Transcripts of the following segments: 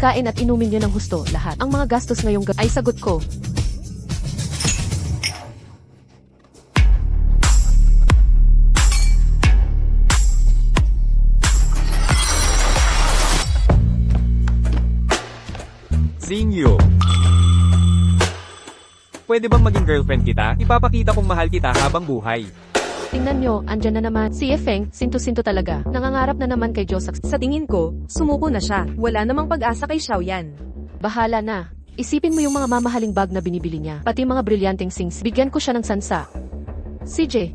Pagkain at inumin niyo ng husto, lahat. Ang mga gastos ngayong gabi ay sagot ko. Sinyo. Pwede bang maging girlfriend kita? Ipapakita kong mahal kita habang buhay. Tingnan nyo, andyan na naman. Si Yefeng, sinto-sinto talaga. Nangangarap na naman kay Josak. Sa tingin ko, sumuko na siya. Wala namang pag-asa kay Xiaoyan. Bahala na. Isipin mo yung mga mamahaling bag na binibili niya. Pati mga brilyanteng sings. Bigyan ko siya ng sansa. CJ.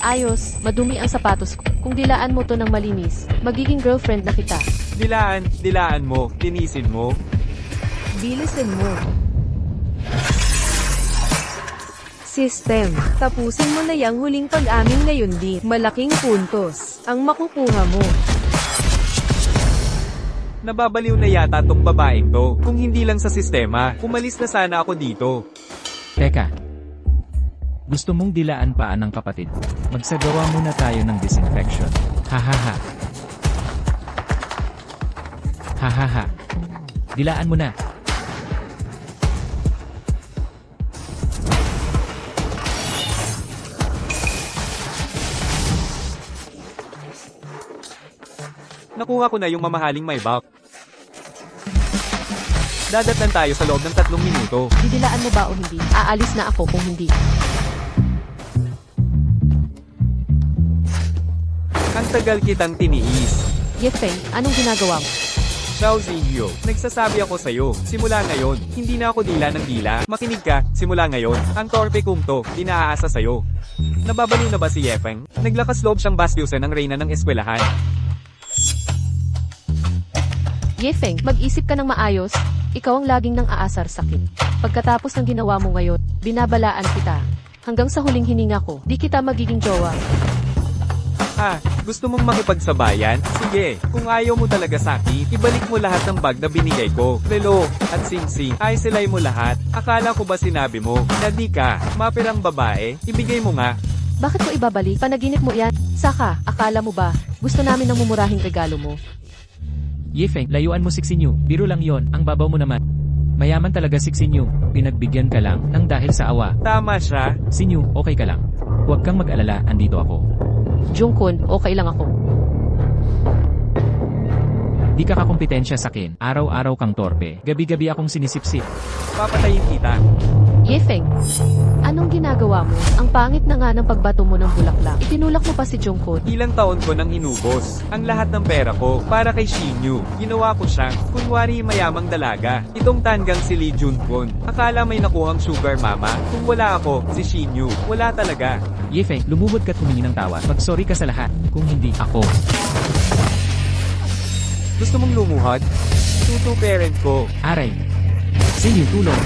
Ayos, madumi ang sapatos ko. Kung dilaan mo to ng malinis, magiging girlfriend na kita. Dilaan mo, tinisin mo. Bilisin mo. System. Tapusin mo na yang huling pag-amin ngayon din. Malaking puntos ang makukuha mo. Nababaliw na yata tong babaeng to. Kung hindi lang sa sistema, umalis na sana ako dito. Teka. Gusto mong dilaan paan ng kapatid? Magsagawa muna tayo ng disinfection. Hahaha. Hahaha. Dilaan mo na. Nakuha ko na yung mamahaling may bulk. Dadatnan tayo sa loob ng 3 minuto. Didilaan mo ba o hindi? Aalis na ako kung hindi. Ang tagal kitang tiniis. Yefeng, anong ginagawa mo? Xiao Ziyou, nagsasabi ako sa'yo, simula ngayon, hindi na ako dila ng dila. Makinig ka, simula ngayon, ang torpe kong to, dinaaasa sa'yo. Nababaliw na ba si Yefeng? Naglakas loob siyang bastyusan ng reyna ng eskwelahan. Yefeng, mag-isip ka ng maayos. Ikaw ang laging nang aasar sakit. Pagkatapos ng ginawa mo ngayon, binabalaan kita. Hanggang sa huling hininga ko, di kita magiging jowa. Gusto mong makipagsabayan? Sige, kung ayaw mo talaga saki, ibalik mo lahat ng bag na binigay ko. Relo, at sing-sing, ay silay mo lahat. Akala ko ba sinabi mo, na di ka, mapirang babae, ibigay mo nga. Bakit ko ibabalik? Panaginip mo yan? Saka, akala mo ba, gusto namin ng mumurahing regalo mo? Yefeng, layuan mo Sixinyo. Biro lang yon, ang babaw mo naman. Mayaman talaga Sixinyo. Pinagbigyan ka lang ng dahil sa awa. Tama siya. Sinyo, okay ka lang. Huwag kang mag-alala, andito ako. Jungkun, okay lang ako. Di ka kakompetensya sa akin. Araw-araw kang torpe. Gabi-gabi akong sinisipsip. Papatayin kita. Yefeng, anong ginagawa mo? Ang pangit na nga ng pagbato mo ng bulaklak. Itinulak mo pa si Jungkun. Ilang taon ko nang inubos. Ang lahat ng pera ko, para kay Shinyu. Ginawa ko siyang, kunwari mayamang dalaga. Itong tanggang si Lee Junpon. Akala may nakuhang sugar mama. Kung wala ako, si Shinyu. Wala talaga. Yefeng, lumubod ka't humingi ng tawad. Mag-sorry ka sa lahat. Kung hindi, ako. Gusto mong lumuhod? Tutu parent ko. Aray. Sinyo, tulong.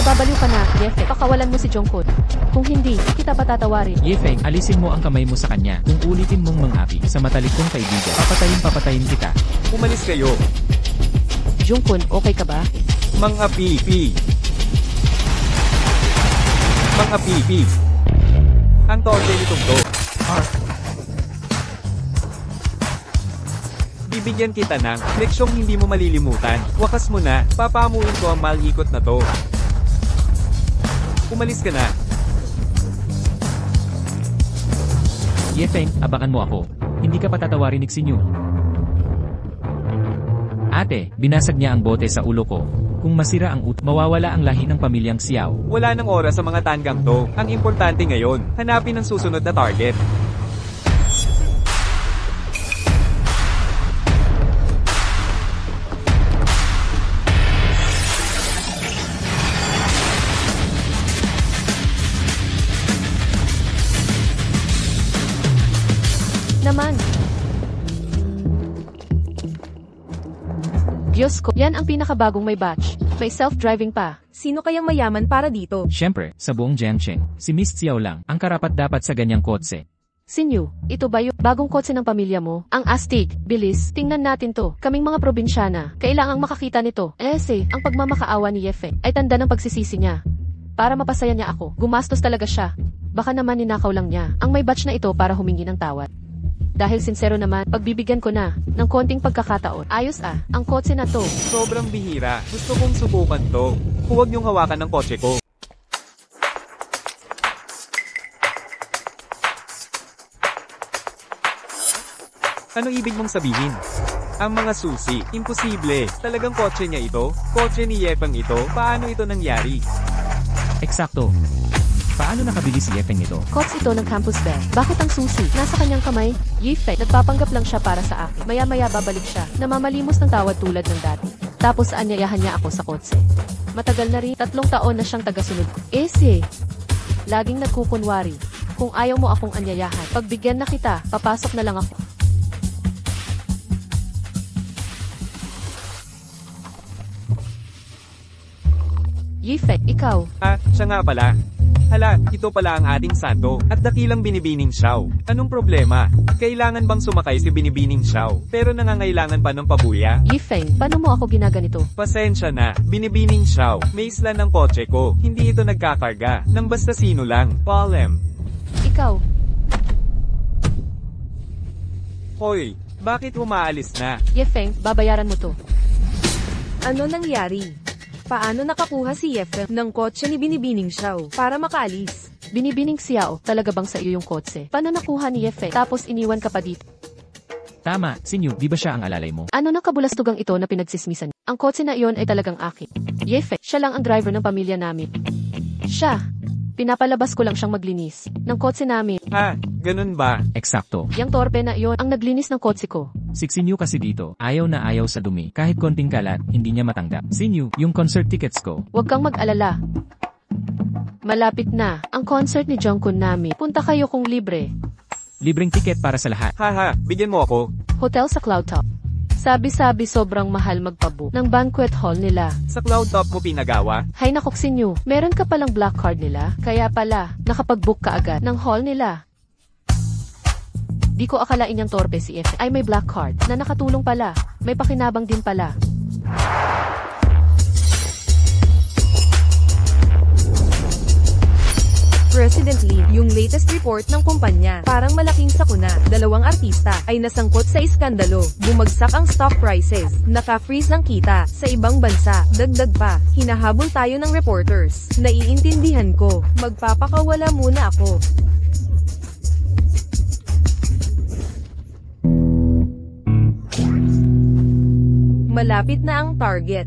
Nababaliw ka na, Yefeng. Pakawalan mo si Jungkun. Kung hindi, kita patatawarin. Yefeng, alisin mo ang kamay mo sa kanya. Kung ulitin mong mangapi sa matalik kong kaibigan, papatayin kita. Umalis kayo. Jungkun, okay ka ba? Mga pipi. Mga pipi. Ang torpe nitong to. Bibigyan kita ng leksyong hindi mo malilimutan. Wakas mo na, papamuin ko ang malikot na to. Umalis ka na. Yefeng, abakan mo ako. Hindi ka patatawarin ni Xinyu. Ate, binasag niya ang bote sa ulo ko. Kung masira ang mawawala ang lahi ng pamilyang Xiao. Wala nang oras sa mga tanggang to. Ang importante ngayon, hanapin ang susunod na target. Naman. Diyos ko, yan ang pinakabagong may batch. May self-driving pa. Sino kayang mayaman para dito? Siyempre, sa buong Jiangsheng, si Miss Xiao lang ang karapat-dapat sa ganyang kotse. Sinyu, ito ba yung bagong kotse ng pamilya mo? Ang astig, bilis, tingnan natin to. Kaming mga probinsyana, kailangang makakita nito. Ang pagmamakaawa ni Yefeng ay tanda ng pagsisisi niya. Para mapasaya niya ako, gumastos talaga siya. Baka naman ninakaw lang niya ang may batch na ito para humingi ng tawad. Dahil sincero naman, pagbibigyan ko na ng konting pagkakataon. Ayos ang kotse na to. Sobrang bihira. Gusto kong subukan to. Huwag niyong hawakan ng kotse ko. Ano ibig mong sabihin? Ang mga susi, imposible. Talagang kotse niya ito? Kotse ni Yefeng ito? Paano ito nangyari? Eksakto. Paano nakabili si Yefeng nito? Kotse ito ng campus bag. Bakit ang susi? Nasa kanyang kamay? Yifeng, nagpapanggap lang siya para sa akin. Maya-maya babalik siya. Namamalimos ng tawad tulad ng dati. Tapos aanyayahan niya ako sa kotse. Matagal na rin, 3 taon na siyang tagasunod ko. Laging nagkukunwari. Kung ayaw mo akong anyayahan, pagbigyan na kita, papasok na lang ako. Yifeng, ikaw. Siya nga pala. Hala, ito pala ang ating santo, at dakilang Binibining Xiao. Anong problema? Kailangan bang sumakay si Binibining Xiao, pero nangangailangan pa ng pabuya? Yifeng, paano mo ako ginaganito? Pasensya na, Binibining Xiao, may isla ng kotse ko, hindi ito nagkakarga, nang basta sino lang, Palem. Ikaw. Hoy, bakit umaalis na? Yifeng, babayaran mo to. Ano nangyari? Paano nakakuha si Yefeng ng kotse ni Binibining Xiao para makaalis? Binibining Xiao, talaga bang sa iyo yung kotse? Paano nakuha ni Yefeng tapos iniwan ka pa dito? Tama, Sinyu, di ba siya ang alalay mo? Ano ng kabulastugang ito na pinagsismisan? Ang kotse na iyon ay talagang akin. Yefeng, siya lang ang driver ng pamilya namin. Siya. Pinapalabas ko lang siyang maglinis ng kotse namin. Ganun ba? Eksakto. Yang torpe na iyon ang naglinis ng kotse ko. Si Sinyu kasi dito, ayaw na ayaw sa dumi. Kahit konting kalat, hindi niya matanggap. Sinyu, yung concert tickets ko. Huwag kang mag-alala. Malapit na ang concert ni Jungkook namin. Punta kayo kung libre. Libreng ticket para sa lahat. Bigyan mo ako. Hotel sa Cloud Top. Sabi-sabi sobrang mahal magpabook ng banquet hall nila. Sa Cloud Top mo pinagawa? Hay nakok Sinyu, meron ka palang black card nila? Kaya pala, nakapag-book ka agad ng hall nila. Di ko akalain niyang torpe si F ay may black card na nakatulong pala. May pakinabang din pala. Presently, yung latest report ng kumpanya, parang malaking sakuna. 2 artista ay nasangkot sa iskandalo. Bumagsak ang stock prices. Naka-freeze ng kita sa ibang bansa. Dagdag pa, hinahabol tayo ng reporters. Naiintindihan ko. Magpapakawala muna ako. Malapit na ang target.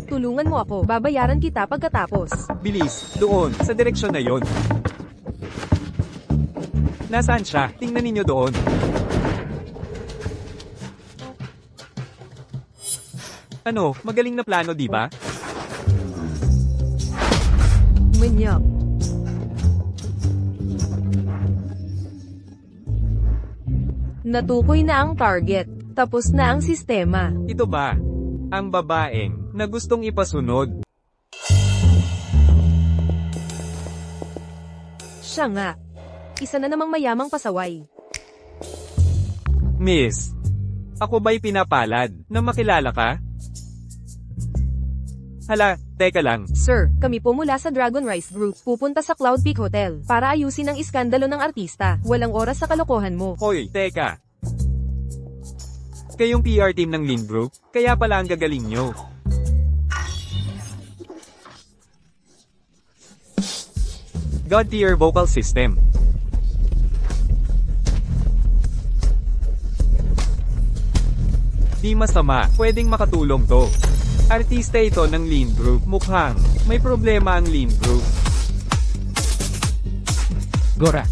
Tulungan mo ako, babayaran kita pagkatapos. Bilis, doon, sa direksyon na yon. Nasaan siya? Tingnan ninyo doon. Ano, magaling na plano, di ba? Manyak. Natukoy na ang target. Tapos na ang sistema. Ito ba? Ang babaeng na gustong ipasunod. Siya nga. Isa na namang mayamang pasaway. Miss, ako ba'y pinapalad na makilala ka? Hala, teka lang. Sir, kami po mula sa Dragon Rice Group. Pupunta sa Cloud Peak Hotel para ayusin ang iskandalo ng artista. Walang oras sa kalokohan mo. Hoy, teka. Kayong PR team ng Lin Group, kaya pala ang gagaling nyo. God tier vocal system. Di masama, pwedeng makatulong to. Artista ito ng Lin Group, mukhang may problema ang Lin Group. Gora.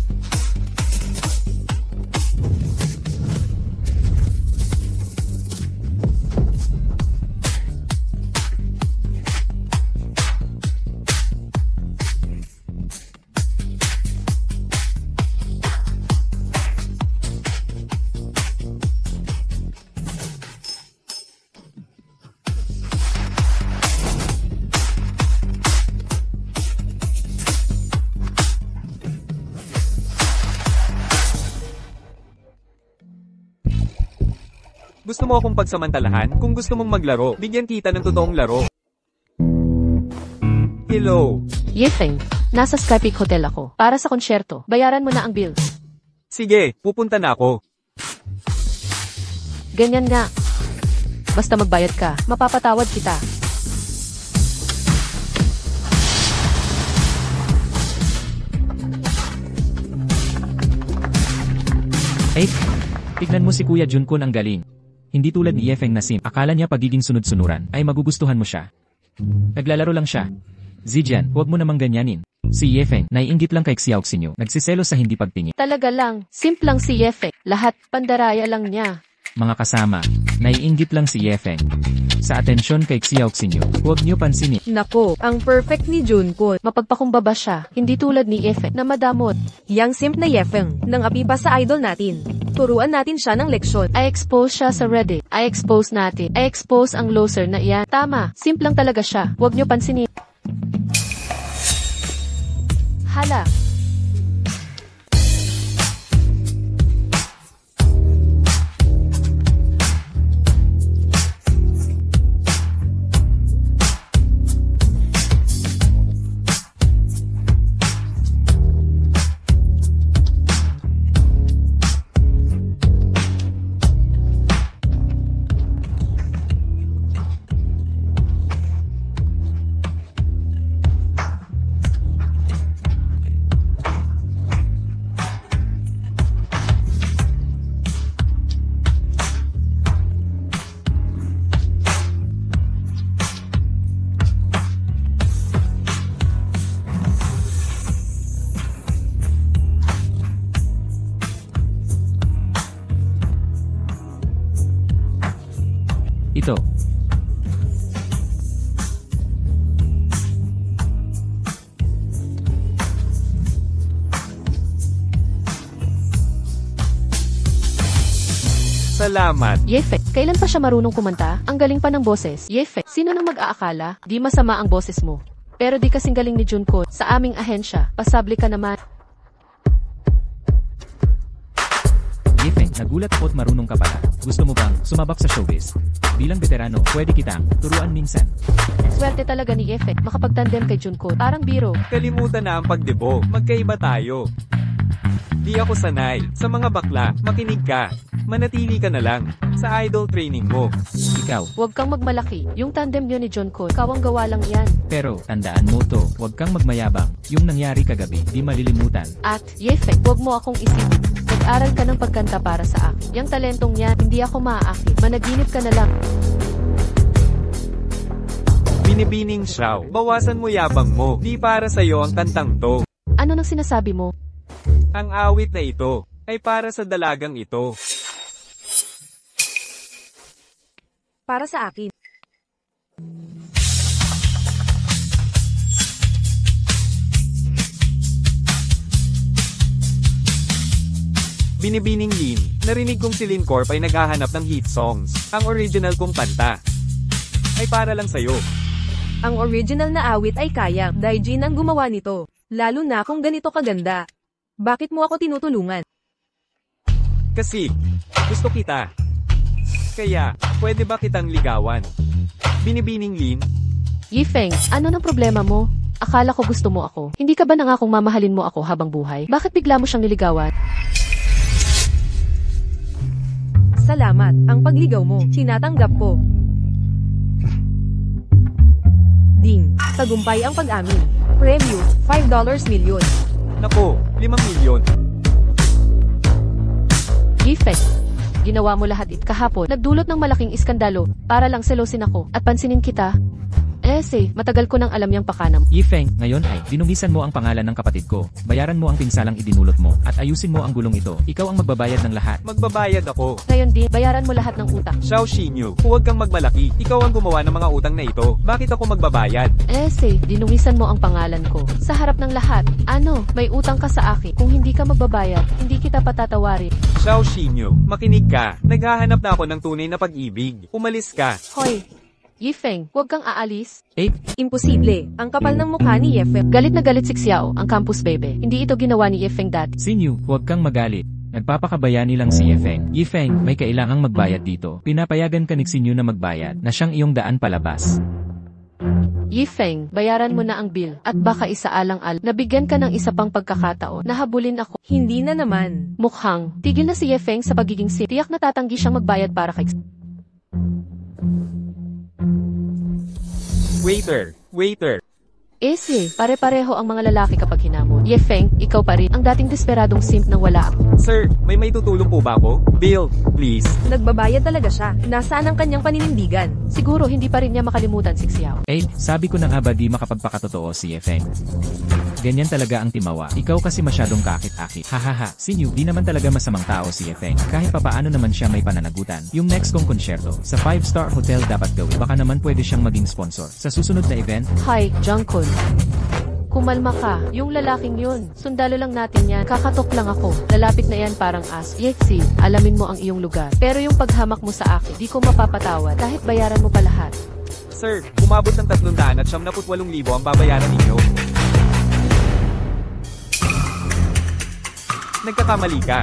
Gusto mo akong pagsamantalahan? Kung gusto mong maglaro, bigyan kita ng totoong laro. Hello. Yefeng, nasa Skypeak Hotel ako. Para sa konsyerto, bayaran mo na ang bill. Sige, pupunta na ako. Ganyan nga. Basta magbayad ka, mapapatawad kita. Eh, tignan mo si Kuya Junkun ang galing. Hindi tulad ni Yefeng na sim, akala niya pagiging sunod-sunuran ay magugustuhan mo siya. Naglalaro lang siya. Zijian, huwag mo namang ganyanin. Si Yefeng, naiinggit lang kay Xiaoxinyo, nagsiselo sa hindi pagtingin. Talaga lang, simplang si Yefeng. Lahat, pandaraya lang niya. Mga kasama, naiinggit lang si Yefeng. Sa atensyon kay Xiaoxinyo, huwag niyo pansinin. Nako, ang perfect ni Junkun. Mapagpakumbaba siya, hindi tulad ni Yefeng na madamot. Yang simp na Yefeng, nang api pa sa idol natin. Turuan natin siya ng leksyon. I expose siya sa Reddit. I expose natin. I expose ang loser na iyan. Tama, simplang talaga siya. Huwag niyo pansinin. Hala. Ito. Salamat. Yefeng, kailan pa siya marunong kumanta? Ang galing pa ng boses. Yefeng, sino nang mag-aakala? Di masama ang boses mo. Pero di kasing galing ni Junko. Sa aming ahensya, pasabli ka naman. Yefeng, nagulat ako't marunong ka pala. Gusto mo bang sumabak sa showbiz? Bilang veterano, pwede kitang turuan minsan. Swerte talaga ni Yefeng, makapagtandem kay Junko. Parang biro. Kalimutan na ang pagdebo. Magkaiba tayo. Di ako sanay. Sa mga bakla, makinig ka. Manatili ka na lang sa idol training mo. Ikaw. Huwag kang magmalaki. Yung tandem niyo ni Junko, ikaw ang gawa lang yan. Pero, tandaan mo to, huwag kang magmayabang. Yung nangyari kagabi, di malilimutan. At, Yefeng, huwag mo akong isipin. Mag-aral ka ng pagkanta para sa akin. Yang talentong yan, hindi ako maaakit. Managinip ka na lang. Binibining Xiao, bawasan mo yabang mo. Di para sa'yo ang kantang to. Ano nang sinasabi mo? Ang awit na ito ay para sa dalagang ito. Para sa akin. Binibining Lin, narinig kong si Lin Corp ay naghahanap ng hit songs. Ang original kong kanta ay para lang sa'yo. Ang original na awit ay kaya. Daijin ang gumawa nito. Lalo na kung ganito kaganda. Bakit mo ako tinutulungan? Kasi, gusto kita. Kaya, pwede ba kitang ligawan? Binibining Lin, Yefeng, ano nang problema mo? Akala ko gusto mo ako. Hindi ka ba nangakong mamahalin mo ako habang buhay? Bakit bigla mo siyang niligawan? Salamat. Ang pagligaw mo, tinatanggap ko. Ding. Tagumpay ang pag-amin. Premyo, $5 milyon. nako, 5 milyon. Yefeng, ginawa mo lahat kahapon. Nagdulot ng malaking iskandalo para lang selosin ako at pansinin kita. Matagal ko nang alam yang pakanam. Yefeng, ngayon ay, dinungisan mo ang pangalan ng kapatid ko. Bayaran mo ang pinsalang idinulot mo, at ayusin mo ang gulong ito. Ikaw ang magbabayad ng lahat. Magbabayad ako. Ngayon din, bayaran mo lahat ng utang. Xiao Xinyu, huwag kang magmalaki. Ikaw ang gumawa ng mga utang na ito. Bakit ako magbabayad? Dinungisan mo ang pangalan ko. Sa harap ng lahat, may utang ka sa akin. Kung hindi ka magbabayad, hindi kita patatawarin. Xiao Xinyu, makinig ka. Naghahanap na ako ng tunay na pag-ibig. Umalis ka. Hoy, Yefeng, huwag kang aalis. Imposible. Ang kapal ng mukha ni Yefeng. Galit na galit si Xiao, ang campus bebe. Hindi ito ginawa ni Yefeng dati. Xinyu, huwag kang magalit. Nagpapakabayani lang si Yefeng. Yefeng, may kailangang magbayad dito. Pinapayagan ka ni Xinyu na magbayad, na siyang iyong daan palabas. Yifeng, bayaran mo na ang bill. At baka isaalang-al, nabigyan ka ng isa pang pagkakataon. Nahabulin ako. Hindi na naman. Mukhang, tigil na si Yifeng sa pagiging tiyak na tatanggi siyang magbayad para kay... Waiter. Pare-pareho ang mga lalaki kapag hinamon. Yifeng, ikaw pa rin ang dating desperadong simp nang wala ako. Sir, may tutulong po ba ako? Bill, please. Nagbabayad talaga siya. Nasaan ang kanyang paninindigan? Siguro hindi pa rin niya makalimutan si Xiao. Sabi ko na nga ba di makapagpakatotoo si Yefeng. Ganyan talaga ang timawa. Ikaw kasi masyadong kakit-akit. Hahaha, Sinyu, di naman talaga masamang tao si Yefeng. Kahit papaano naman siya may pananagutan. Yung next kong konsyerto, sa 5-star hotel dapat gawin. Baka naman pwede siyang maging sponsor. Sa susunod na event, Hi, Jungkook. Kumalma ka, yung lalaking yun. Sundalo lang natin yan. Kakatok lang ako. Lalapit na yan parang as. Yexi, alamin mo ang iyong lugar. Pero yung paghamak mo sa akin, di ko mapapatawad. Kahit bayaran mo pa lahat. Sir, umabot ng 378,000 ang babayaran ninyo. Nagkakamali ka.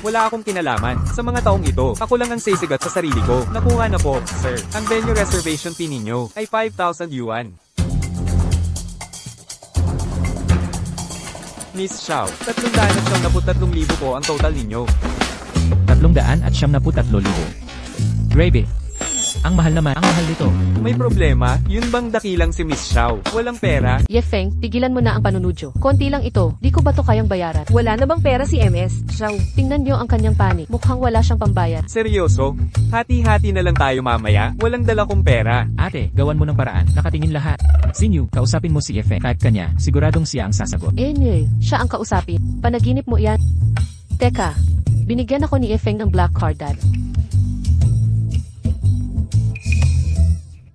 Wala akong kinalaman. Sa mga taong ito, ako lang ang sisigat sa sarili ko. Nakuha na po, sir. Ang venue reservation fee ninyo ay 5,000 yuan. Miss Xiao, 373,000 po ang total ninyo. 373,000. Grabe. Ang mahal naman, ang mahal nito. May problema? Yun bang dakilang si Miss Xiao? Walang pera? Yefeng, tigilan mo na ang panunudyo. Konti lang ito. Di ko ba to kayang bayaran? Wala na bang pera si MS? Xiao. Tingnan niyo ang kanyang panik. Mukhang wala siyang pambayad. Seryoso? Hati-hati na lang tayo mamaya? Walang dala kong pera. Ate, gawan mo ng paraan. Nakatingin lahat. Sinyu, kausapin mo si Yefeng. Type ka niya, siguradong siya ang sasagot. Siya ang kausapin. Panaginip mo yan. Teka, binigyan ako ni Yefeng ng black card dad.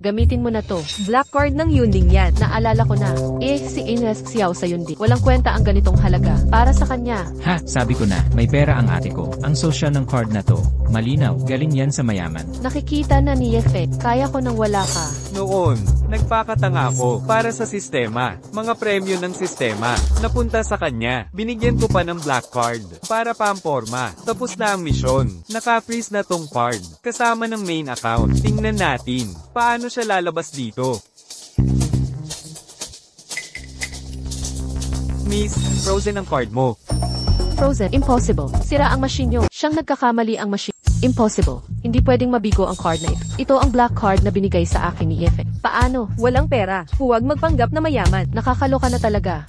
Gamitin mo na to. Black card ng Yunding yan. Naalala ko na. Si Ines Xiao sa Yundi. Walang kwenta ang ganitong halaga. Para sa kanya. Ha, sabi ko na, may pera ang ate ko. Ang social ng card na to, malinaw, galing yan sa mayaman. Nakikita na ni Yefeng. Kaya ko nang wala ka. Noon, nagpakatanga ako para sa sistema. Mga premyo ng sistema. Napunta sa kanya. Binigyan ko pa ng black card. Para pamporma. Tapos na ang misyon. Naka-freeze na tong card. Kasama ng main account. Tingnan natin. Paano siya lalabas dito? Miss, frozen ang card mo. Frozen. Impossible. Sira ang machine nyo. Siyang nagkakamali ang machine. Impossible. Hindi pwedeng mabigo ang card na ito. Ito ang black card na binigay sa akin ni Yefeng. Paano? Walang pera. Huwag magpanggap na mayaman. Nakakaloka na talaga.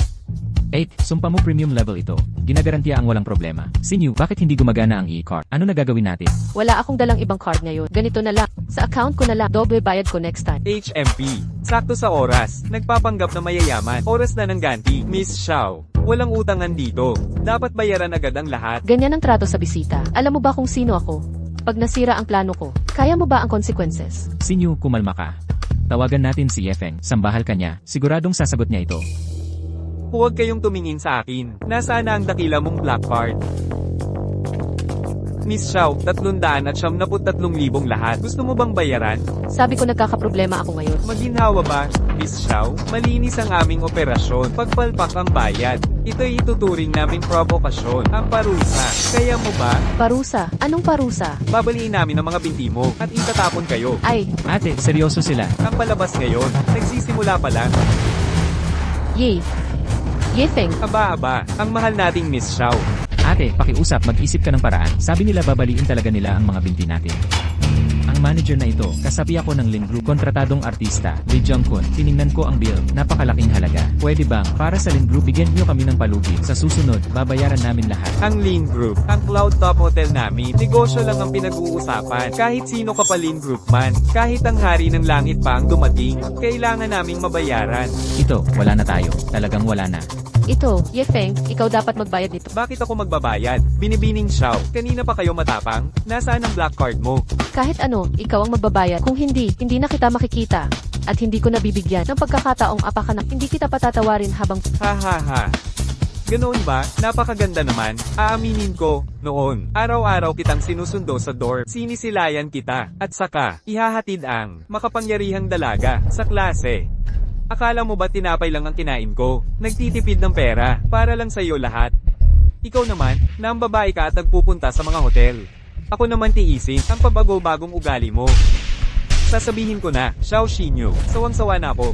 Sumpa mo premium level ito. Ginagarantiya ang walang problema. Sinyu, bakit hindi gumagana ang e-card? Ano na gagawin natin? Wala akong dalang ibang card ngayon. Ganito na lang. Sa account ko na lang. Doble bayad ko next time. HMP. Sakto sa oras. Nagpapanggap na mayayaman. Oras na ng ganti. Miss Xiao. Walang utangan dito. Dapat bayaran agad ang lahat. Ganyan ang trato sa bisita. Alam mo ba kung sino ako? Pag nasira ang plano ko, kaya mo ba ang consequences? Sinyu, kumalma ka. Tawagan natin si Yefeng. Sambahal ka niya. Siguradong sasagot niya ito. Huwag kayong tumingin sa akin. Nasaan na ang dakila mong black card? Miss Xiao, 373,000 lahat. Gusto mo bang bayaran? Sabi ko nagkakaproblema ako ngayon. Maginhawa ba, Miss Xiao? Malinis ang aming operasyon. Pagpalpak ang bayad. Ito'y ituturing naming provokasyon. Ang parusa. Kaya mo ba? Parusa? Anong parusa? Babaliin namin ang mga binti mo at itatapon kayo. Ay, Ate, seryoso sila. Ang palabas ngayon, nagsisimula pa lang. Yefeng. Aba, ang mahal nating Miss Xiao. Ate, pakiusap, mag-isip ka ng paraan. Sabi nila babaliin talaga nila ang mga binti natin. Ang manager na ito, kasabi ako ng Lin Group, kontratadong artista, Lee Jungkook. Tiningnan ko ang bill, napakalaking halaga. Pwede bang, para sa Lin Group, bigyan niyo kami ng palugi. Sa susunod, babayaran namin lahat. Ang Lin Group, ang Cloud Top Hotel namin, negosyo lang ang pinag-uusapan. Kahit sino ka pa Lin Group man, kahit ang hari ng langit pa ang dumating, kailangan naming mabayaran. Ito, wala na tayo. Talagang wala na. Ito, Yefeng, ikaw dapat magbayad nito. Bakit ako magbabayad? Binibining Xiao. Kanina pa kayo matapang? Nasaan ang black card mo? Kahit ano, ikaw ang magbabayad. Kung hindi na kita makikita. At hindi ko nabibigyan ng pagkakataong apakanak. Hindi kita patatawarin habang... Ha. Ganoon ba? Napakaganda naman. Aaminin ko, noon, araw-araw kitang sinusundo sa dorm. Sinisilayan kita. At saka, ihahatid ang makapangyarihang dalaga sa klase. Akala mo ba tinapay lang ang kinain ko? Nagtitipid ng pera, para lang sa iyo lahat. Ikaw naman, na ang babae ka at nagpupunta sa mga hotel. Ako naman tiisin, ang pabago-bagong ugali mo. Sasabihin ko na, Xiao Xinyu, sawang-sawa na ako.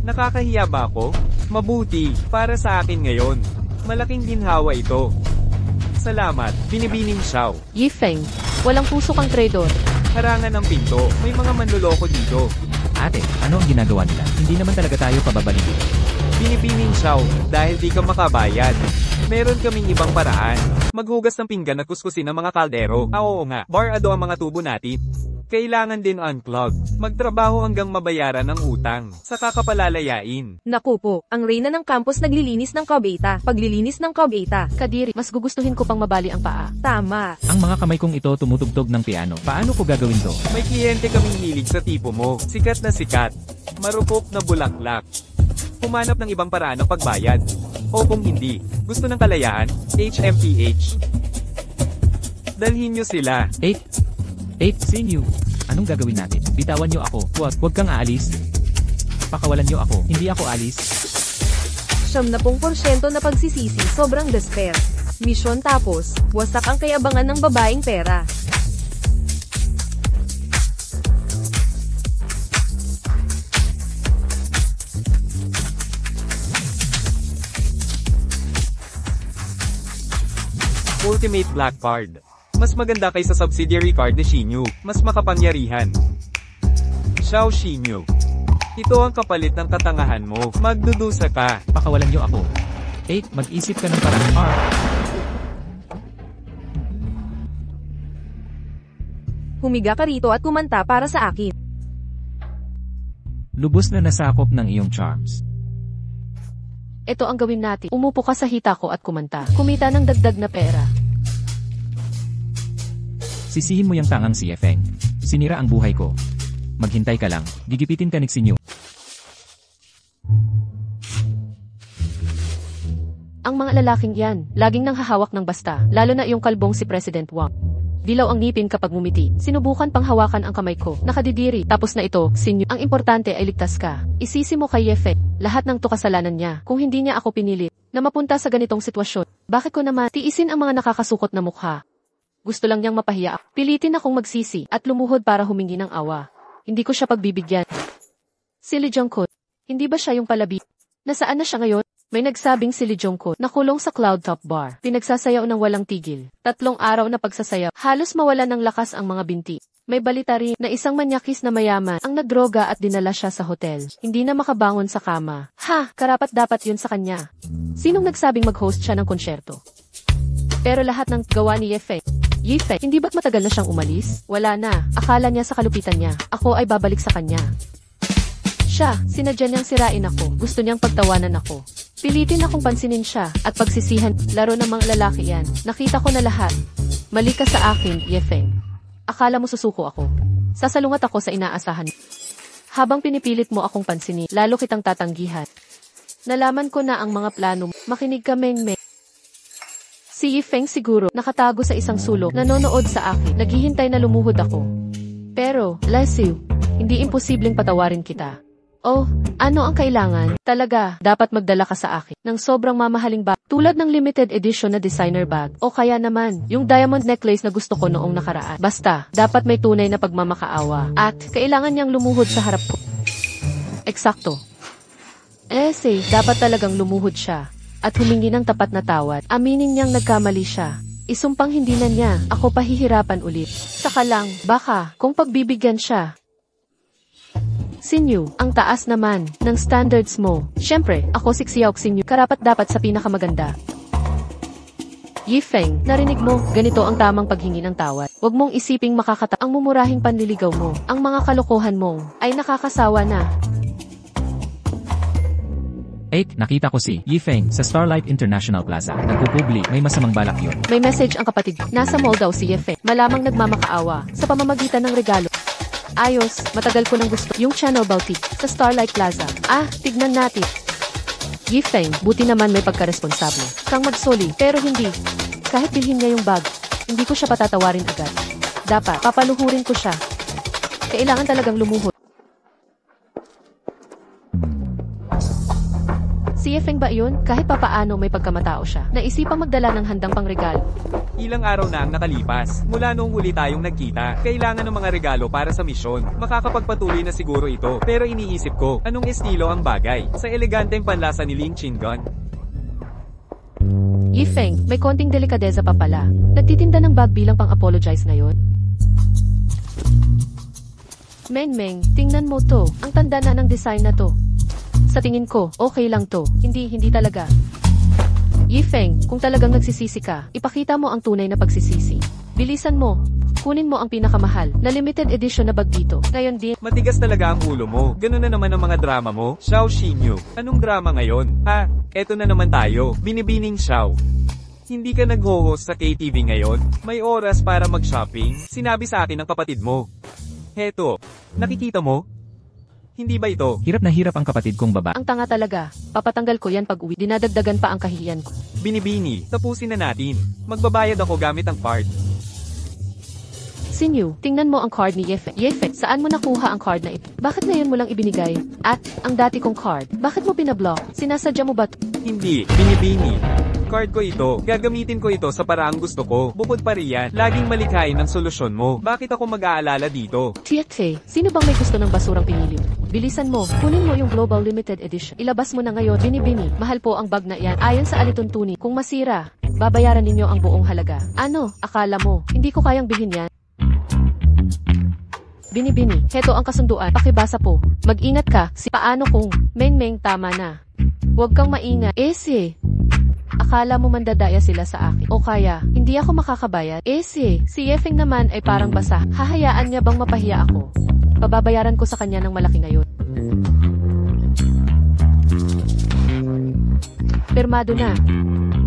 Nakakahiya ba ako? Mabuti, para sa akin ngayon. Malaking ginhawa ito. Salamat, Binibining Xiao. Yifeng, walang puso kang traidor. Harangan ng pinto, may mga manloloko dito. Ate, ano ang ginagawa nila? Hindi naman talaga tayo pababalikin. Binibining Xiao, dahil di ka makabayad. Meron kaming ibang paraan. Maghugas ng pinggan at kuskusin ng mga kaldero. Oo nga, barado ang mga tubo natin. Kailangan din unplug. Magtrabaho hanggang mabayaran ang utang. Saka ka palalayain. Naku po, ang reyna ng campus naglilinis ng Cobeta. Paglilinis ng Cobeta. Kadiri, mas gugustuhin ko pang mabali ang paa. Tama. Ang mga kamay kong ito tumutugtog ng piano. Paano ko gagawin to? May kliyente kaming hilig sa tipo mo. Sikat na sikat. Marupok na bulaklak. Humanap ng ibang paraan ng pagbayad. O kung hindi, gusto ng kalayaan, HMPH. Dalhin nyo sila. 8, seeing you. Anong gagawin natin? Bitawan niyo ako. Huwag kang aalis. Pakawalan niyo ako. Hindi ako alis. 70% na pagsisisi, sobrang despair. Misyon tapos, wasak ang kayabangan ng babaeng pera. Ultimate Black Card. Mas maganda kaysa subsidiary card ni Shinyu. Mas makapangyarihan. Xiao Shinyu. Ito ang kapalit ng katangahan mo. Magdudusa ka. Pakawalan niyo ako. 8, mag-isip ka ng parang R. Humiga ka rito at kumanta para sa akin. Lubos na nasakop ng iyong charms. Ito ang gawin natin. Umupo ka sa hita ko at kumanta. Kumita ng dagdag na pera. Sisihin mo yung tangang si Yifeng. Sinira ang buhay ko. Maghintay ka lang. Gigipitin ka ni Xinyu. Ang mga lalaking yan, laging nang hahawak ng basta, lalo na yung kalbong si President Wang. Dilaw ang ngipin kapag ngumiti. Sinubukan pang hawakan ang kamay ko. Nakadidiri. Tapos na ito, Xinyu. Ang importante ay ligtas ka. Isisi mo kay Yifeng. Lahat ng to kasalanan niya. Kung hindi niya ako pinilit na mapunta sa ganitong sitwasyon, bakit ko naman tiisin ang mga nakakasukot na mukha? Gusto lang niyang mapahiya. Pilitin akong magsisi at lumuhod para humingi ng awa. Hindi ko siya pagbibigyan. Si Lee Jungkook. Hindi ba siya yung palabi? Nasaan na siya ngayon? May nagsabing si Lee Jungkook nakulong sa Cloud Top Bar. Pinagsasayaw ng walang tigil. 3 araw na pagsasayaw. Halos mawalan ng lakas ang mga binti. May balita rin na isang manyakis na mayaman ang nagdroga at dinala siya sa hotel. Hindi na makabangon sa kama. Ha! Karapat-dapat yun sa kanya. Sinong nagsabing mag-host siya ng konsyerto? Pero lahat ng gawa ni Yifeng, hindi ba't matagal na siyang umalis? Wala na. Akala niya sa kalupitan niya. Ako ay babalik sa kanya. Siya, sinadya niyang sirain ako. Gusto niyang pagtawanan ako. Pilitin akong pansinin siya at pagsisihan. Laro ng mga lalaki yan. Nakita ko na lahat. Mali ka sa akin, Yifeng. Akala mo susuko ako. Sasalungat ako sa inaasahan. Habang pinipilit mo akong pansinin, lalo kitang tatanggihan. Nalaman ko na ang mga plano mo. Makinig ka, Meng. Si Yifeng siguro, nakatago sa isang sulok, nanonood sa akin, naghihintay na lumuhod ako. Pero, Lesiu, hindi imposibleng patawarin kita. Oh, ano ang kailangan? Talaga, dapat magdala ka sa akin ng sobrang mamahaling bag, tulad ng limited edition na designer bag, o kaya naman, yung diamond necklace na gusto ko noong nakaraan. Basta, dapat may tunay na pagmamakaawa, at kailangan niyang lumuhod sa harap ko. Eksakto. Dapat talagang lumuhod siya. At humingi ng tapat na tawad. Aminin niyang nagkamali siya. Isumpang hindi na niya ako pahihirapan ulit. Saka lang, baka, kung pagbibigyan siya. Xinyu, ang taas naman ng standards mo. Siyempre, ako si Xiao Xinyu, karapat-dapat sa pinakamaganda. Yifeng, narinig mo, ganito ang tamang paghingi ng tawad. Huwag mong isiping makakata ang mumurahing panliligaw mo. Ang mga kalokohan mo ay nakakasawa na. 8, nakita ko si Yifeng sa Starlight International Plaza. Nagpupubli, may masamang balak yun. May message ang kapatid. Nasa mall daw si Yifeng. Malamang nagmamakaawa sa pamamagitan ng regalo. Ayos, matagal ko nang gusto yung Channel Boutique sa Starlight Plaza. Tignan natin. Yifeng, buti naman may pagkaresponsable. Kang magsoli, pero hindi. Kahit bilhin niya yung bag, hindi ko siya patatawarin agad. Dapat, papaluhurin ko siya. Kailangan talagang lumuhod. Si Si Yefeng ba yun? Kahit papaano may pagkamatao siya. Naisipang magdala ng handang pangregalo. Ilang araw na ang nakalipas, mula noong huli tayong nagkita. Kailangan ng mga regalo para sa misyon. Makakapagpatuloy na siguro ito, pero iniisip ko, anong estilo ang bagay? Sa eleganteng panlasa ni Ling Chingon. Yifeng, may konting delikadeza pa pala. Nagtitinda ng bag bilang pang-apologize ngayon. Meng, tingnan mo to. Ang tanda na ng design na to. Sa tingin ko, okay lang to. Hindi talaga. Yifeng, kung talagang nagsisisi ka, ipakita mo ang tunay na pagsisisi. Bilisan mo. Kunin mo ang pinakamahal na limited edition na bag dito. Ngayon din. Matigas talaga ang ulo mo. Ganun na naman ang mga drama mo. Xiao Xinyu. Anong drama ngayon? Ha? Eto na naman tayo. Binibining Xiao. Hindi ka nag-host sa KTV ngayon? May oras para mag-shopping? Sinabi sa akin ng kapatid mo. Heto. Nakikita mo? Hindi ba ito? Hirap na hirap ang kapatid kong baba. Ang tanga talaga. Papatanggal ko yan pag-uwi. Dinadagdagan pa ang kahihiyan ko. Binibini. Tapusin na natin. Magbabayad ako gamit ang card. Sinyu, tingnan mo ang card ni Yefeng. Yefeng, saan mo nakuha ang card na ito? Bakit ngayon mo lang ibinigay? At, ang dati kong card, bakit mo pinablock? Sinasadya mo ba ito? Hindi. Binibini. Card ko ito. Gagamitin ko ito sa paraang gusto ko. Bukod pa riyan, laging malikhain ang solusyon mo. Bakit ako mag-aalala dito? Tietze, sino bang may gusto ng basurang pinili mo? Bilisan mo, kunin mo yung Global Limited Edition. Ilabas mo na ngayon, binibini. Mahal po ang bag na yan. Ayon sa alituntunin, kung masira, babayaran ninyo ang buong halaga. Ano, akala mo, hindi ko kayang bilhin yan? Binibini, heto ang kasunduan. Pakibasa po. Mag-ingat ka. Paano kung, Meng, tama na. Huwag kang maingat. Si. Akala mo mandadaya sila sa akin. O kaya, hindi ako makakabayad. Si Yefeng naman ay parang basa. Hahayaan niya bang mapahiya ako? Pababayaran ko sa kanya ng malaki ngayon. Pirmado na.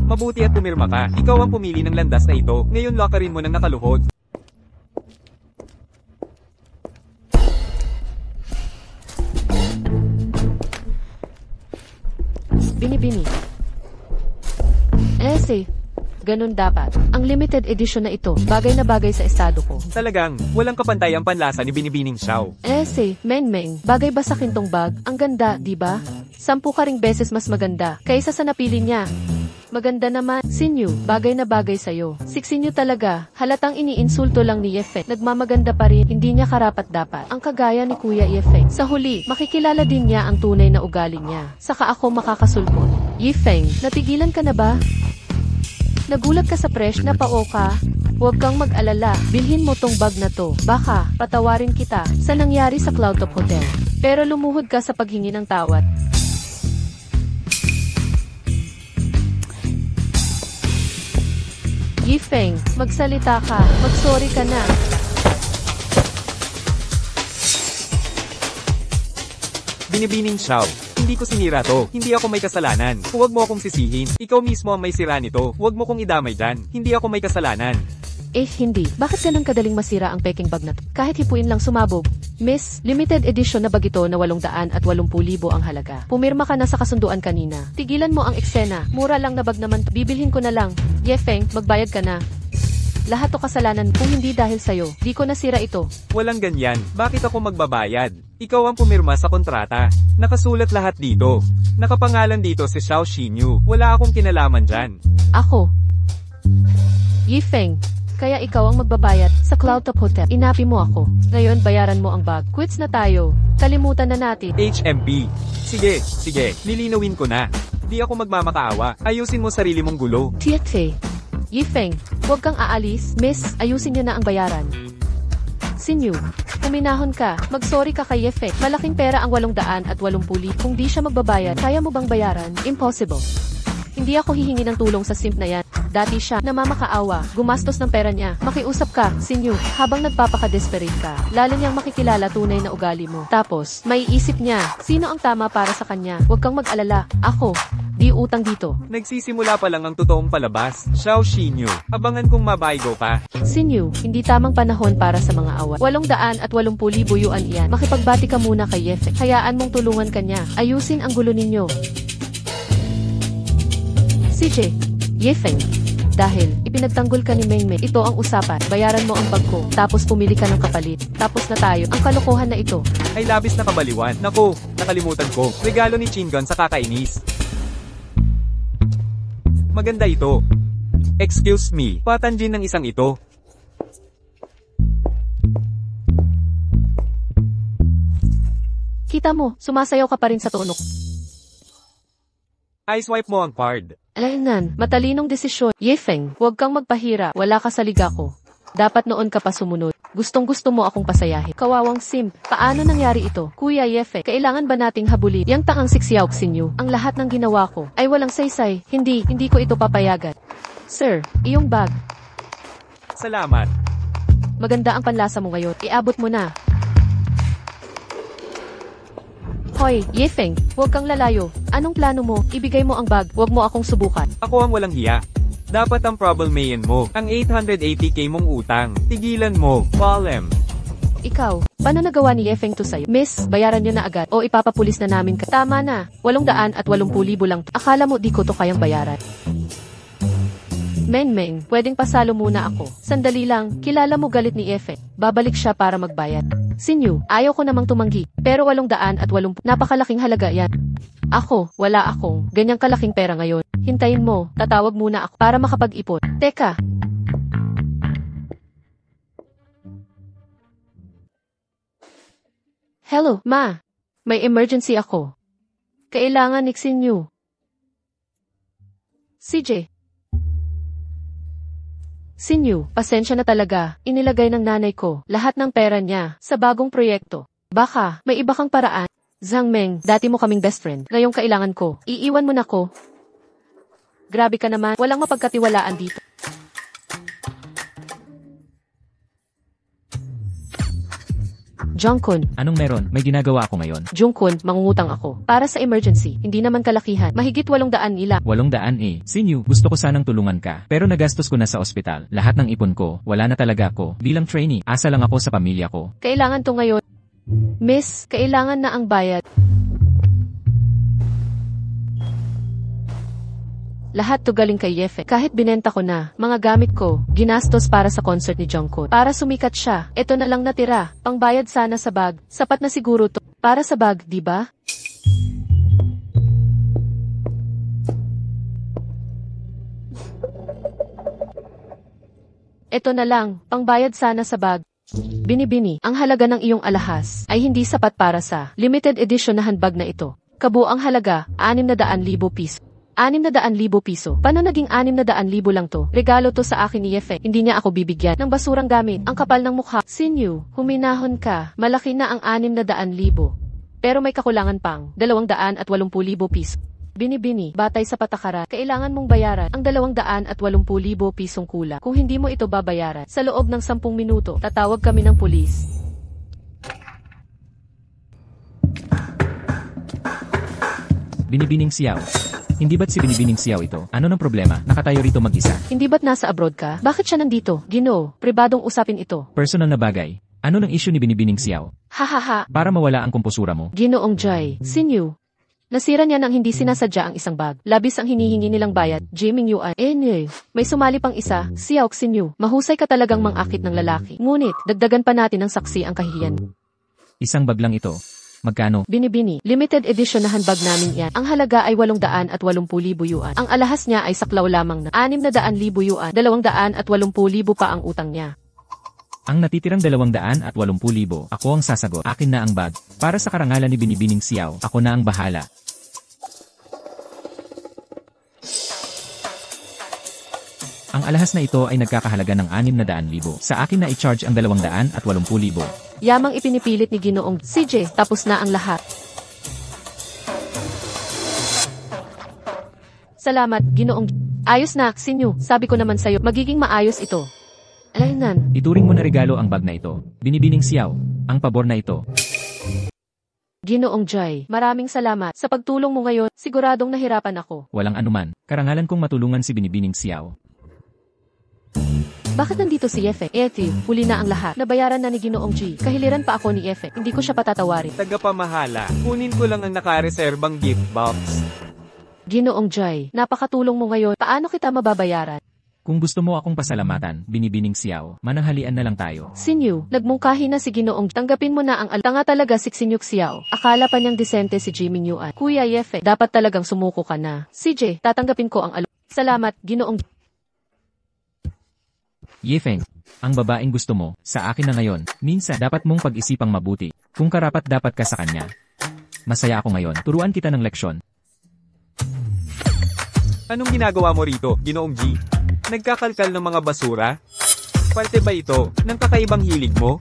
Mabuti at pumirma ka. Ikaw ang pumili ng landas na ito. Ngayon lockerin mo ng nakaluhod. Binibini. Ganun dapat. Ang limited edition na ito, bagay na bagay sa estado ko. Talagang, walang kapantay ang panlasa ni Binibining Xiao. Meng, bagay ba sa kintong bag? Ang ganda, di ba? 10 ka ring beses mas maganda, kaysa sa napili niya. Maganda naman, Sinyu, bagay na bagay sa'yo. Siksinyo talaga, halatang iniinsulto lang ni Yefeng. Nagmamaganda pa rin, hindi niya karapat-dapat. Ang kagaya ni Kuya Yefeng. Sa huli, makikilala din niya ang tunay na ugali niya. Saka ako makakasulpot. Yefeng, natigilan ka na ba? Nagulat ka sa fresh na pao ka? Huwag kang mag-alala, bilhin mo tong bag na to. Baka, patawarin kita sa nangyari sa Cloudtop Hotel. Pero lumuhod ka sa paghingi ng tawad. Yifeng, magsalita ka, mag-sorry ka na. Binibining Xiao. Hindi ko sinira to. Hindi ako may kasalanan. Huwag mo akong sisihin. Ikaw mismo ang may sira nito. Huwag mo kong idamay dyan. Hindi ako may kasalanan. Hindi. Bakit ganun kadaling masira ang peking bag na to? Kahit hipuin lang sumabog. Miss, limited edition na bag ito na 880,000 ang halaga. Pumirma ka na sa kasunduan kanina. Tigilan mo ang eksena. Mura lang na bag naman to. Bibilhin ko na lang. Yefeng, magbayad ka na. Lahat to kasalanan kung hindi dahil sa'yo. Di ko nasira ito. Walang ganyan. Bakit ako magbabayad? Ikaw ang pumirma sa kontrata. Nakasulat lahat dito. Nakapangalan dito si Xiao Xinyu. Wala akong kinalaman dyan. Ako. Yifeng, kaya ikaw ang magbabayad sa Cloudtop Hotel. Inapi mo ako. Ngayon bayaran mo ang bag. Quits na tayo. Kalimutan na natin. HMP. Sige. Lilinawin ko na. Di ako magmamakaawa. Ayusin mo sarili mong gulo. Tietze. Yifeng, huwag kang aalis. Miss, ayusin niyo na ang bayaran. Sinyu, uminahon ka. Mag-sorry ka kay Yefeng. Malaking pera ang 880,000. Kung di siya magbabayad, kaya mo bang bayaran? Impossible. Hindi ako hihingi ng tulong sa simp na yan. Dati siya, namamakaawa, gumastos ng pera niya. Makiusap ka, Sinyu, habang nagpapaka-desperate ka. Lalo niyang makikilala tunay na ugali mo. Tapos, maiisip niya, sino ang tama para sa kanya. Huwag kang mag-alala. Ako, di utang dito. Nagsisimula pa lang ang totoong palabas. Xiao Xinyu. Abangan kong mabaygo ka. Sinyu, hindi tamang panahon para sa mga awat. 880,000 yuan iyan. Makipagbati ka muna kay Yefeng. Hayaan mong tulungan kanya. Ayusin ang gulo ninyo. CJ, Yefeng. Dahil, ipinagtanggol ka ni Mengmeng. Ito ang usapan. Bayaran mo ang bag ko. Tapos pumili ka ng kapalit. Tapos na tayo. Ang kalokohan na ito. Ay labis na kabaliwan. Naku, nakalimutan ko. Regalo ni Chingon sa kakainis. Maganda ito. Excuse me, patanjin ng isang ito. Kita mo, sumasayaw ka pa rin sa tunok. I-swipe mo ang card. Alaynan, matalinong desisyon. Yefeng, huwag kang magpahira, wala ka sa liga ko. Dapat noon ka pa sumunod. Gustong-gusto mo akong pasayahin. Kawawang simp, paano nangyari ito? Kuya Yefeng, kailangan ba nating habulin? Yang taang siksyaw sinyo, ang lahat ng ginawa ko ay walang saysay. Hindi ko ito papayagan. Sir, iyong bag. Salamat. Maganda ang panlasa mo ngayon. Iabot mo na. Hoy, Yefeng, huwag kang lalayo. Anong plano mo? Ibigay mo ang bag, huwag mo akong subukan. Ako ang walang hiya. Dapat ang problemayan mo, ang 880k mong utang. Tigilan mo, Palem. Ikaw, paano nagawa ni Yefeng to sa'yo? Miss, bayaran niyo na agad o ipapapulis na namin ka. Tama na, 880,000 lang. Akala mo di ko to kayang bayaran. Meng, pwedeng pasalo muna ako. Sandali lang, kilala mo galit ni Yefeng. Babalik siya para magbayad. Sinyo, ayaw ko namang tumanggi. Pero 880, napakalaking halaga yan. Ako, wala akong ganyang kalaking pera ngayon. Hintayin mo, tatawag muna ako para makapag-ipon. Teka. Hello, ma. May emergency ako. Kailangan iksin niyo. CJ. Sinyo, pasensya na talaga. Inilagay ng nanay ko lahat ng pera niya sa bagong proyekto. Baka, may iba kang paraan. Zhangmeng, dati mo kaming best friend. Ngayong kailangan ko. Iiwan mo na ko. Grabe ka naman, walang mapagkatiwalaan dito. Jungkoon. Anong meron? May ginagawa ako ngayon. Jungkoon, mangungutang ako. Para sa emergency, hindi naman kalakihan. Mahigit 800 nila. 800 eh. Sinyu, gusto ko sanang tulungan ka. Pero nagastos ko na sa ospital. Lahat ng ipon ko, wala na talaga ako. Bilang trainee, asa lang ako sa pamilya ko. Kailangan to ngayon. Miss, kailangan na ang bayad. Lahat to galing kay Yefeng. Kahit binenta ko na, mga gamit ko, ginastos para sa concert ni Jungkook. Para sumikat siya, ito na lang natira. Pangbayad sana sa bag. Sapat na siguro to. Para sa bag, di ba? Ito na lang, pangbayad sana sa bag. Binibini, ang halaga ng iyong alahas ay hindi sapat para sa limited edition na handbag na ito. Kabuang halaga, 600,000 piso. 600,000 piso. Paano naging 600,000 lang to? Regalo to sa akin ni Yefeng. Hindi niya ako bibigyan ng basurang gamit. Ang kapal ng mukha. Sinyu, huminahon ka. Malaki na ang 600,000. Pero may kakulangan pang 280,000 piso. Binibini, batay sa patakaran, kailangan mong bayaran ang 280,000 pisong kulang. Kung hindi mo ito babayaran, sa loob ng 10 minuto, tatawag kami ng pulis. Binibining Xiao. Hindi ba't si Binibining Xiao ito? Ano ng problema? Nakatayo rito mag-isa. Hindi ba't nasa abroad ka? Bakit siya nandito? Ginoo, pribadong usapin ito. Personal na bagay. Ano ng issue ni Binibining Xiao? Hahaha. Para mawala ang komposura mo. Ginoong Jai, Sinyu. Nasira niya nang hindi sinasadya ang isang bag. Labis ang hinihingi nilang bayad. Jiming Yuan. May sumali pang isa. Xiao Xinyu. Mahusay ka talagang mangakit ng lalaki. Ngunit, dagdagan pa natin ng saksi ang kahihiyan. Isang bag lang ito. Magkano? Binibini. Limited edition na handbag namin yan. Ang halaga ay 880,000 yuan. Ang alahas niya ay saklaw lamang na 600,000 yuan. 280,000 pa ang utang niya. Ang natitirang 280,000, ako ang sasagot. Akin na ang bag. Para sa karangalan ni Binibining Xiao, ako na ang bahala. Ang alahas na ito ay nagkakahalaga ng 600,000. Sa akin na i-charge ang 280,000. Yamang ipinipilit ni Ginoong CJ, tapos na ang lahat. Salamat, Ginoong. Ayos na, Sinyu. Sabi ko naman sa'yo, magiging maayos ito. Alaynan. Ituring mo na regalo ang bag na ito. Binibining Xiao, ang pabor na ito. Ginoong Jai, maraming salamat. Sa pagtulong mo ngayon, siguradong nahirapan ako. Walang anuman. Karangalan kong matulungan si Binibining Xiao. Bakit nandito si Yefeng? Huli na ang lahat. Nabayaran na ni Ginoong G. Kahiliran pa ako ni Yefeng. Hindi ko siya patatawarin. Tagapamahala, kunin ko lang ang nakareserbang gift box. Ginoong Jai, napakatulong mo ngayon. Paano kita mababayaran? Kung gusto mo akong pasalamatan, Binibining Xiao, mananghalian na lang tayo. Sinyu, nagmungkahi na si Ginoong. Tanggapin mo na ang tanga talaga si Xinyuk Xiao. Akala pa niyang disente si Jiming Yuan. Kuya Yefeng, dapat talagang sumuko ka na. CJ, tatanggapin ko ang Salamat, Ginoong. Yefeng, ang babaeng gusto mo, sa akin na ngayon. Minsan, dapat mong pag-isipang mabuti. Kung karapat-dapat ka sa kanya. Masaya ako ngayon. Turuan kita ng leksyon. Anong ginagawa mo rito, Ginoong G? Nagkakalkal ng mga basura? Parte ba ito ng kakaibang hilig mo?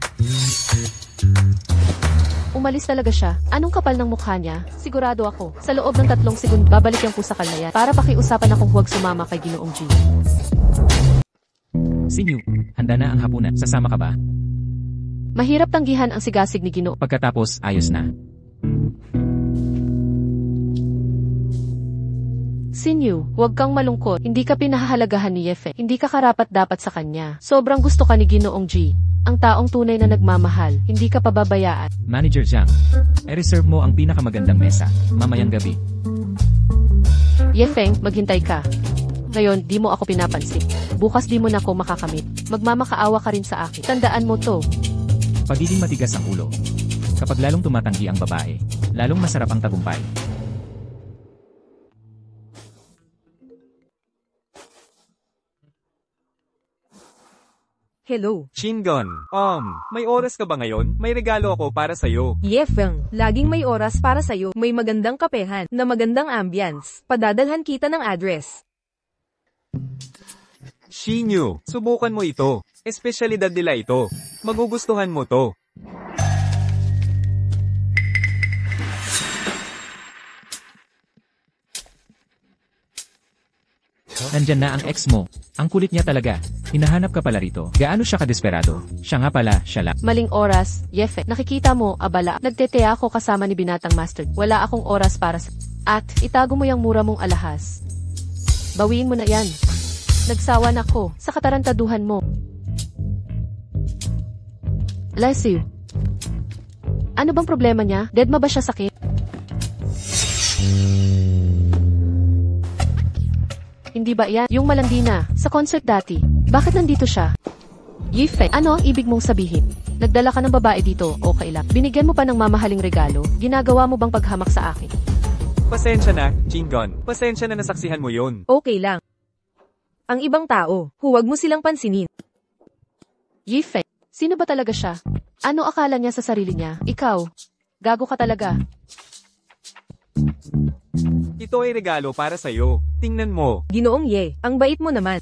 Umalis talaga siya. Anong kapal ng mukha niya? Sigurado ako. Sa loob ng 3 segundo, babalik yung pusakal na yan para pakiusapan akong huwag sumama kay Ginoong G. Sinyu, handa na ang hapunan. Sasama ka ba? Mahirap tanggihan ang sigasig ni Ginoo. Pagkatapos, ayos na. Sinyu, huwag kang malungkot. Hindi ka pinahahalagahan ni Yefe. Hindi ka karapat-dapat sa kanya. Sobrang gusto ka ni Ginoong G. Ang taong tunay na nagmamahal. Hindi ka pababayaan. Manager Jiang, i-reserve mo ang pinakamagandang mesa, mamayang gabi. Yefeng, maghintay ka. Ngayon, di mo ako pinapansin. Bukas di mo na ako makakamit. Magmamakaawa ka rin sa akin. Tandaan mo to. Pagiging matigas ang ulo. Kapag lalong tumatanggi ang babae, lalong masarap ang tagumpay. Hello. Shingon, may oras ka ba ngayon? May regalo ako para sa'yo. Yefeng, laging may oras para sa'yo. May magandang kapehan, na magandang ambience. Padadalhan kita ng address. Shinyu, subukan mo ito. Espesyalidad nila ito. Magugustuhan mo to. Nandyan na ang ex mo. Ang kulit niya talaga. Hinahanap ka pala rito. Gaano siya kadesperado? Siya nga pala, siya lang. Maling oras, Yefe. Nakikita mo, abala. Nagtetea ako kasama ni Binatang Master. Wala akong oras para sa... At, itago mo yung mura mong alahas. Bawiin mo na yan. Nagsawa na ako sa katarantaduhan mo. Bless you. Ano bang problema niya? Dead ma ba siya sakit? Hindi ba yan? Yung malandi na, sa concert dati. Bakit nandito siya? Yifei, ano ang ibig mong sabihin? Nagdala ka ng babae dito, okay lang. Binigyan mo pa ng mamahaling regalo, ginagawa mo bang paghamak sa akin? Pasensya na, Shingon. Pasensya na nasaksihan mo yun. Okay lang. Ang ibang tao, huwag mo silang pansinin. Yifei, sino ba talaga siya? Ano akala niya sa sarili niya? Ikaw, gago ka talaga. Ito ay regalo para sa'yo. Tingnan mo. Ginoong Ye, ang bait mo naman.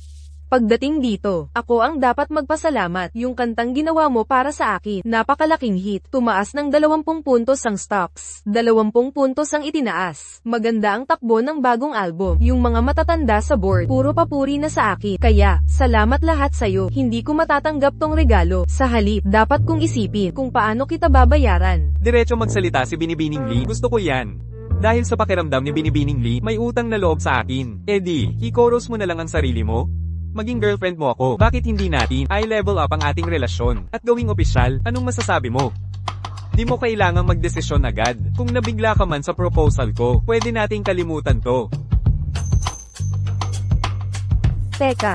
Pagdating dito, ako ang dapat magpasalamat. Yung kantang ginawa mo para sa akin, napakalaking hit. Tumaas ng 20 puntos ang stocks. 20 puntos ang itinaas. Maganda ang takbo ng bagong album. Yung mga matatanda sa board, puro papuri na sa akin. Kaya, salamat lahat sa'yo. Hindi ko matatanggap tong regalo. Sa halip, dapat kong isipin kung paano kita babayaran. Diretso magsalita si Binibining Lee. Gusto ko yan. Dahil sa pakiramdam ni Binibining Lee, may utang na loob sa akin. Eddie, i-chorus mo na lang ang sarili mo. Maging girlfriend mo ako. Bakit hindi natin i-level up ang ating relasyon at gawing opisyal? Anong masasabi mo? Di mo kailangang magdesisyon agad. Kung nabigla ka man sa proposal ko, pwede nating kalimutan to. Teka.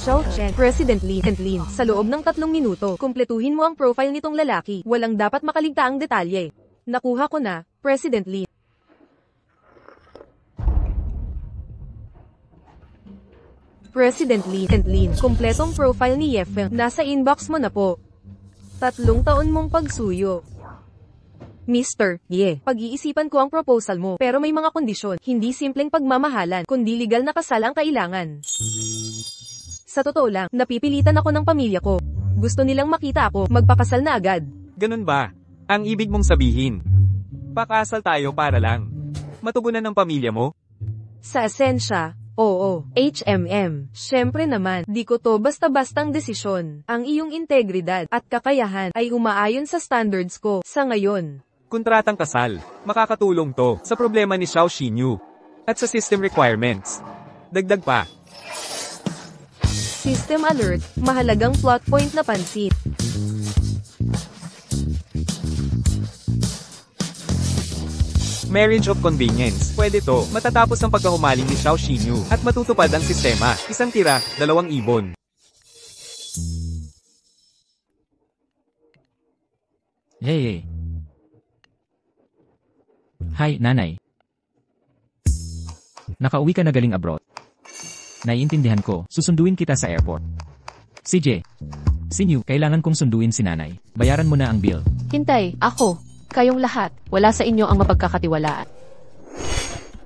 Xiao Chen, President Lin, sa loob ng 3 minuto, kumpletuhin mo ang profile nitong lalaki. Walang dapat makaligtaang detalye. Nakuha ko na, President Lin. President Lin, kumpletong profile ni Yefeng. Nasa inbox mo na po. 3 taon mong pagsuyo. Mr. Ye, pag-iisipan ko ang proposal mo, pero may mga kondisyon. Hindi simpleng pagmamahalan, kundi legal na kasal ang kailangan. Sa totoo lang, napipilitan ako ng pamilya ko. Gusto nilang makita ako, magpakasal na agad. Ganun ba? Ang ibig mong sabihin? Pakasal tayo para lang matugunan ng pamilya mo? Sa esensya, oo. HMM. Syempre naman, di ko to basta-bastang desisyon. Ang iyong integridad at kakayahan ay umaayon sa standards ko sa ngayon. Kontratang kasal. Makakatulong to sa problema ni Xiao Xinyu at sa system requirements. Dagdag pa. System alert, mahalagang plot point na pansin. Marriage of convenience. Pwede to. Matatapos ang pagkahumaling ni Xiao Xinyu at matutupad ang sistema. 1 tira, 2 ibon. Hey. Hi, nanay. Nakauwi ka na galing abroad. Naiintindihan ko, susunduin kita sa airport. CJ. Sinyu, kailangan kong sunduin si nanay. Bayaran mo na ang bill. Hintay, ako. Kayong lahat. Wala sa inyo ang mapagkakatiwalaan.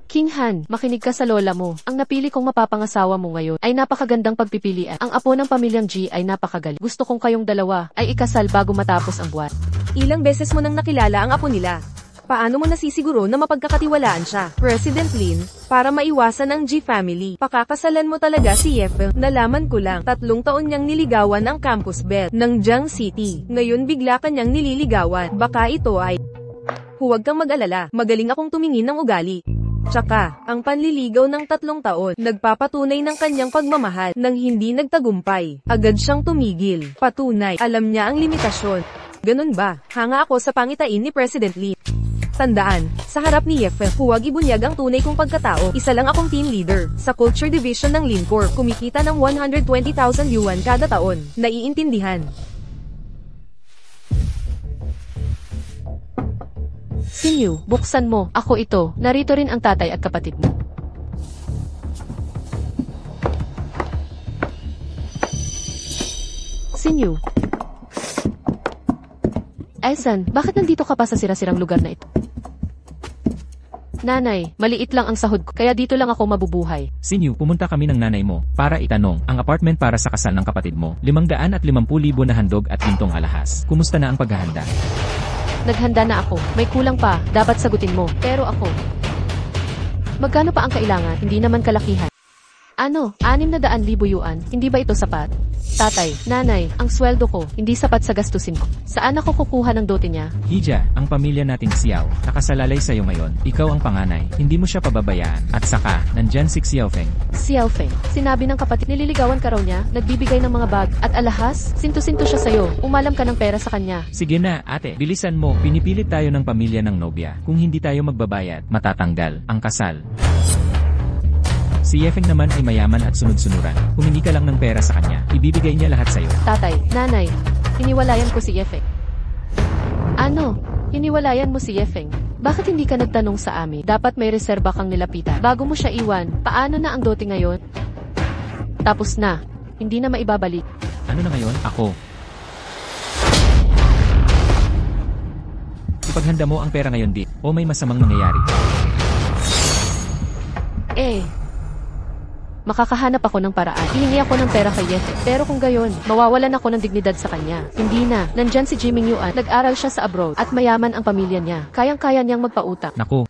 King Han, makinig ka sa lola mo. Ang napili kong mapapangasawa mo ngayon ay napakagandang pagpipilian. Ang apo ng pamilyang G ay napakagaling. Gusto kong kayong dalawa ay ikasal bago matapos ang buwan. Ilang beses mo nang nakilala ang apo nila. Paano mo nasisiguro na mapagkakatiwalaan siya? President Lin, para maiwasan ang G family, pakakasalan mo talaga si Yefeng. Nalaman ko lang, 3 taon niyang niligawan ang campus belle ng Jiang City. Ngayon bigla kanyang nililigawan. Baka ito ay... Huwag kang mag-alala, magaling akong tumingin ng ugali. Tsaka, ang panliligaw ng 3 taon, nagpapatunay ng kanyang pagmamahal nang hindi nagtagumpay. Agad siyang tumigil. Patunay, alam niya ang limitasyon. Ganun ba? Hanga ako sa pangitain ni President Lee. Tandaan, sa harap ni Yefeng, huwag ibunyag ang tunay kong pagkatao. Isa lang akong team leader. Sa culture division ng Lincorp, kumikita ng 120,000 yuan kada taon. Naiintindihan. Sinyu, buksan mo. Ako ito. Narito rin ang tatay at kapatid mo. Sinyu. Aisan, bakit nandito ka pa sa sira-sirang lugar na ito? Nanay, maliit lang ang sahod ko, kaya dito lang ako mabubuhay. Sinyu, pumunta kami ng nanay mo para itanong ang apartment para sa kasal ng kapatid mo. 550,000 na handog at pintong alahas. Kumusta na ang paghahanda? Naghanda na ako. May kulang pa. Dapat sagutin mo. Pero ako. Magkano pa ang kailangan? Hindi naman kalakihan. Ano? 600,000 yuan. Hindi ba ito sapat? Tatay, nanay, ang sweldo ko, hindi sapat sa gastusin ko. Saan ako kukuha ng dote niya? Hija, ang pamilya nating Xiao, nakasalalay sa'yo ngayon. Ikaw ang panganay. Hindi mo siya pababayaan. At saka, nandyan si Xiaofeng. Xiaofeng. Sinabi ng kapatid, nililigawan ka raw niya, nagbibigay ng mga bag at alahas. Sinto-sinto siya sa'yo. Umalam ka ng pera sa kanya. Sige na, ate. Bilisan mo. Pinipilit tayo ng pamilya ng nobya. Kung hindi tayo magbabayad, matatanggal ang kasal. Si Yefeng naman ay mayaman at sunod-sunuran. Humingi ka lang ng pera sa kanya. Ibibigay niya lahat sa'yo. Tatay, nanay, hiniwalayan ko si Yefeng. Ano? Hiniwalayan mo si Yefeng? Bakit hindi ka nagtanong sa amin? Dapat may reserba kang nilapitan. Bago mo siya iwan, paano na ang dote ngayon? Tapos na. Hindi na maibabalik. Ano na ngayon? Ako. Ipaghanda mo ang pera ngayon, di. O may masamang nangyayari. Makakahanap ako ng paraan. Hihingi ako ng pera kay Yefeng. Pero kung gayon, mawawalan ako ng dignidad sa kanya. Hindi na. Nandyan si Jiming Yuan. Nag-aral siya sa abroad. At mayaman ang pamilya niya. Kayang-kaya niyang magpautang. Naku,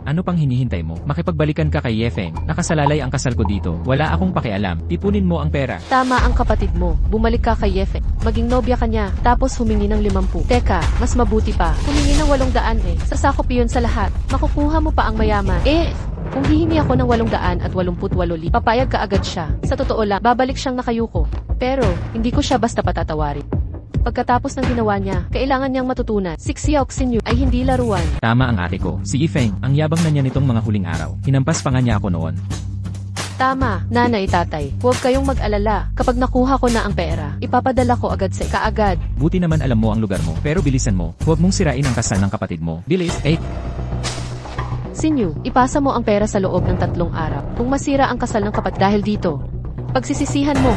ano pang hinihintay mo? Makipagbalikan ka kay Yefeng. Nakasalalay ang kasal ko dito. Wala akong pakialam. Tipunin mo ang pera. Tama ang kapatid mo. Bumalik ka kay Yefeng. Maging nobya ka niya. Tapos humingi ng 50. Teka, mas mabuti pa. Humingi ng 800 Sasakop yun sa lahat. Makukuha mo pa ang mayaman. Kung hihingi ako ng 888, papayag ka agad siya. Sa totoo lang, babalik siyang nakayuko. Pero, hindi ko siya basta patatawarin. Pagkatapos ng ginawa niya, kailangan niyang matutunan. Si Xiao Xinyu ay hindi laruan. Tama ang ate ko. Si Yefeng, ang yabang na niya nitong mga huling araw. Hinampas pa nga niya ako noon. Tama, nanay tatay. Huwag kayong mag-alala. Kapag nakuha ko na ang pera, ipapadala ko agad sa kaagad. Buti naman alam mo ang lugar mo. Pero bilisan mo. Huwag mong sirain ang kasal ng kapatid mo. Bilis, Sinyu, ipasa mo ang pera sa loob ng 3 araw. Kung masira ang kasal ng kapatid dahil dito, pagsisisihan mo.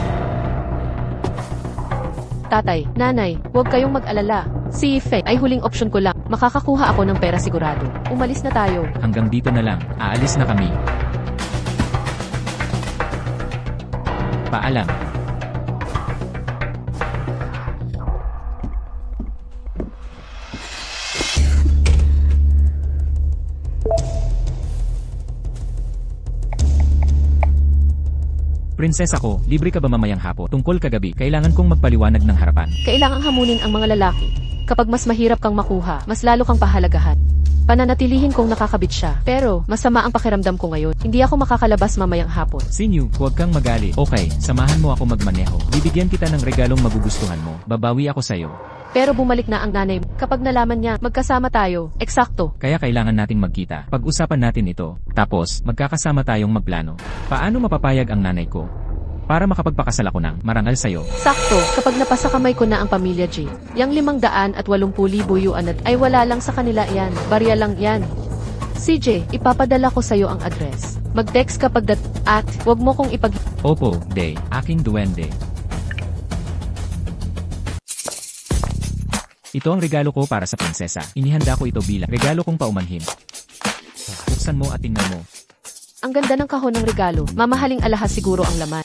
Tatay, nanay, huwag kayong mag-alala. Si Yefeng ay huling opsyon ko lang. Makakakuha ako ng pera sigurado. Umalis na tayo. Hanggang dito na lang. Aalis na kami. Paalam. Prinsesa ko, libre ka ba mamayang hapon? Tungkol kagabi, kailangan kong magpaliwanag ng harapan. Kailangang hamunin ang mga lalaki. Kapag mas mahirap kang makuha, mas lalo kang pahalagahan. Pananatilihin kong nakakabit siya. Pero, masama ang pakiramdam ko ngayon. Hindi ako makakalabas mamayang hapon. Sinyu, huwag kang magalit. Okay, samahan mo ako magmaneho. Bibigyan kita ng regalong magugustuhan mo. Babawi ako sa'yo. Pero bumalik na ang nanay mo. Kapag nalaman niya, magkasama tayo. Eksakto. Kaya kailangan nating magkita. Pag-usapan natin ito. Tapos, magkakasama tayong magplano. Paano mapapayag ang nanay ko? para makapagpakasal ako ng marangal sa'yo. Sakto, kapag napasa kamay ko na ang pamilya G, yang 580,000 yuan ay wala lang sa kanila yan, barya lang yan. CJ, ipapadala ko sa'yo ang address. Mag-text kapag at wag mo kong ipag... Opo, Day, aking duwende. Ito ang regalo ko para sa prinsesa. Inihanda ko ito bilang regalo kong paumanhin. Buksan mo at tingnan mo. Ang ganda ng kahon ng regalo, mamahaling alahas siguro ang laman.